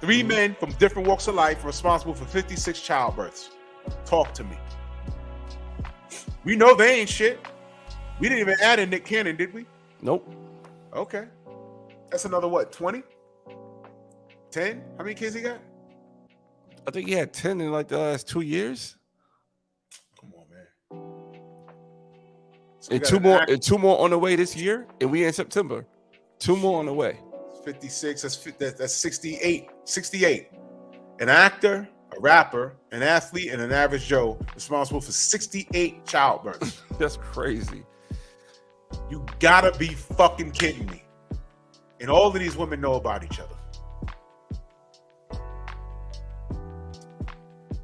S1: 3 men from different walks of life are responsible for 56 childbirths. Talk to me. We know they ain't shit. We didn't even add in Nick Cannon, did we?
S3: Nope.
S1: Okay. That's another what, 20? 10? How many kids he got?
S3: I think he had 10 in like the last 2 years.
S1: Come on, man. So
S3: And two more on the way this year, and we in September. 2 more on the way.
S1: 56, that's 68. 68. An actor, a rapper, an athlete, and an average Joe responsible for 68 childbirths.
S3: That's crazy.
S1: You gotta be fucking kidding me. And all of these women know about each other.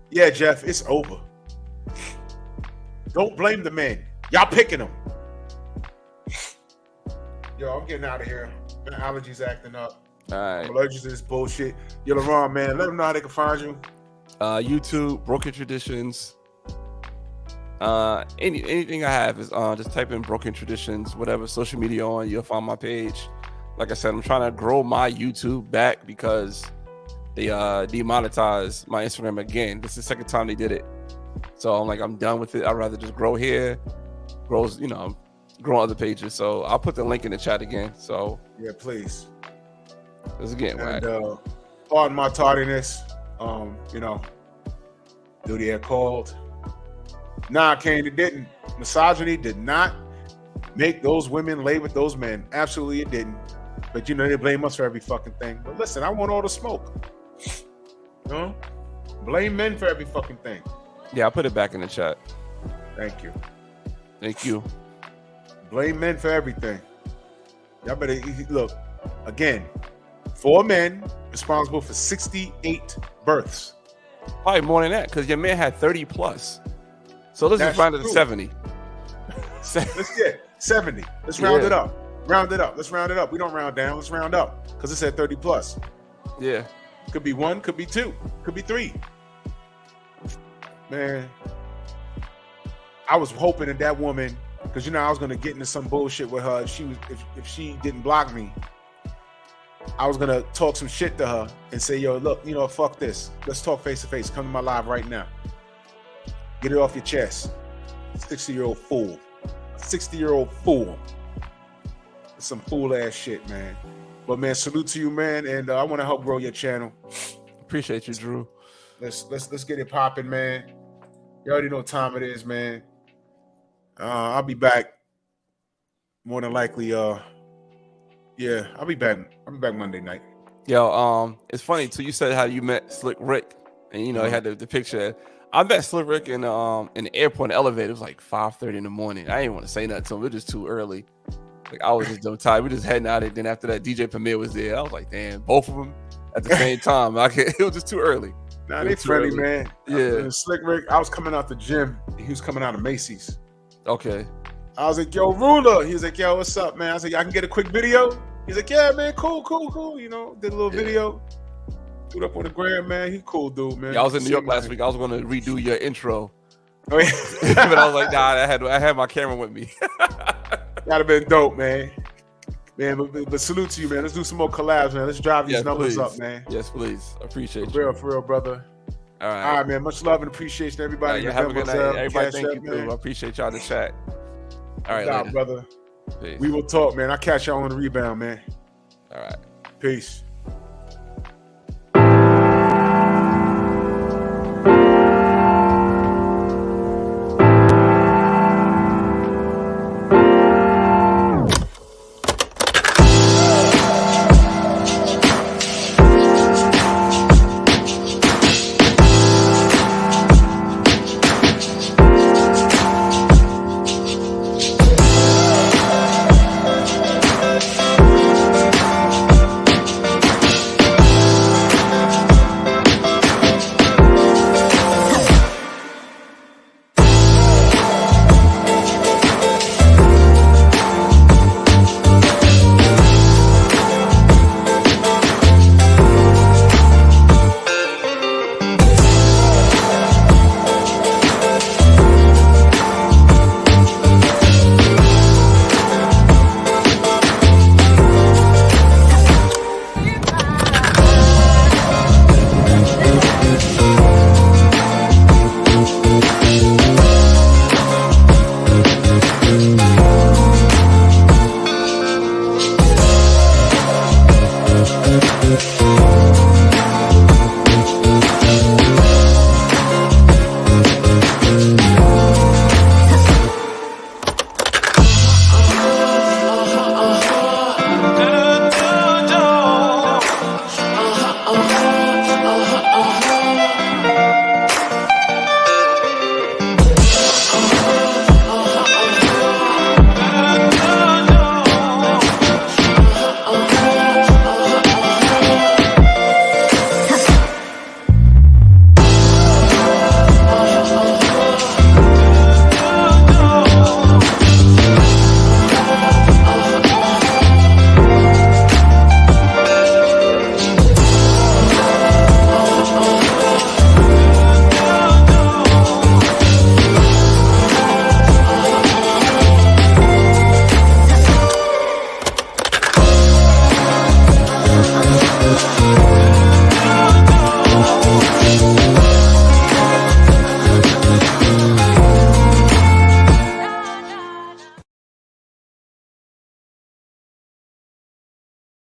S1: Yeah, Jeff, it's over. Don't blame the men. Y'all picking them. Yo, I'm getting out of here. My allergies acting up.
S3: All right.
S1: I'm allergic to this bullshit. Yo, LeBron, man, let them know how they can find you.
S3: YouTube, Broken Traditions. Anything I have is just type in Broken Traditions, whatever social media on, you'll find my page. Like I said, I'm trying to grow my YouTube back because they demonetized my Instagram again. This is the second time they did it. So I'm done with it. I'd rather just grow here, grow other pages. So I'll put the link in the chat again. So
S1: yeah, please.
S3: This again,
S1: and pardon my tardiness. Duty had called. Nah, Kane, it didn't. Misogyny did not make those women lay with those men. Absolutely, it didn't. But they blame us for every fucking thing. But listen, I want all the smoke. Blame men for every fucking thing.
S3: Yeah, I'll put it back in the chat.
S1: Thank you.
S3: Thank you.
S1: Blame men for everything. Y'all better look again. 4 men responsible for 68 births.
S3: Probably more than that, because your man had 30 plus. So let's just round it to 70.
S1: Let's get 70. Let's round it up. Round it up. Let's round it up. We don't round down. Let's round up. Because it said 30 plus.
S3: Yeah.
S1: Could be 1, could be 2, could be 3. Man. I was hoping that woman, because I was gonna get into some bullshit with her if she didn't block me. I was gonna talk some shit to her and say, yo, look, fuck this. Let's talk face to face. Come to my live right now. Get it off your chest. 60-year-old fool. 60-year-old fool. It's some fool ass shit, man. But man, salute to you, man. And I want to help grow your channel.
S3: Appreciate you, Drew.
S1: Let's get it popping, man. You already know what time it is, man. I'll be back. More than likely, yeah, I'll be back Monday night.
S3: Yo, it's funny too. You said how you met Slick Rick, and he had the picture. I met Slick Rick in the airport in the elevator. It was like 5:30 in the morning. I didn't want to say nothing to him. It was just too early. I was just so tired. We just heading out. And then after that, DJ Premier was there. I was like, damn, both of them at the same time. It was just too early.
S1: Nah, they friendly, man.
S3: Yeah.
S1: Slick Rick, I was coming out the gym. He was coming out of Macy's.
S3: Okay.
S1: I was like, yo, Ruler. He was like, yo, what's up, man? I was like, I can get a quick video. He's like, yeah, man, cool. Did a little video. Put up on the gram, man. He cool dude, man.
S3: Yeah, I was in New York last week. I was going to redo your intro.
S1: Oh, yeah.
S3: But I was like, nah, I had my camera with me.
S1: That'd have been dope, man. Man, but salute to you, man. Let's do some more collabs, man. Let's drive these numbers up, man.
S3: Yes, please. Appreciate
S1: you. For real, brother.
S3: All right,
S1: man. Much love and appreciation to everybody.
S3: Have a good night. Everybody, thank you, too. I appreciate y'all in the chat. All right, later.
S1: Brother.
S3: Peace.
S1: We will talk, man. I'll catch y'all on the rebound, man.
S3: All right.
S1: Peace.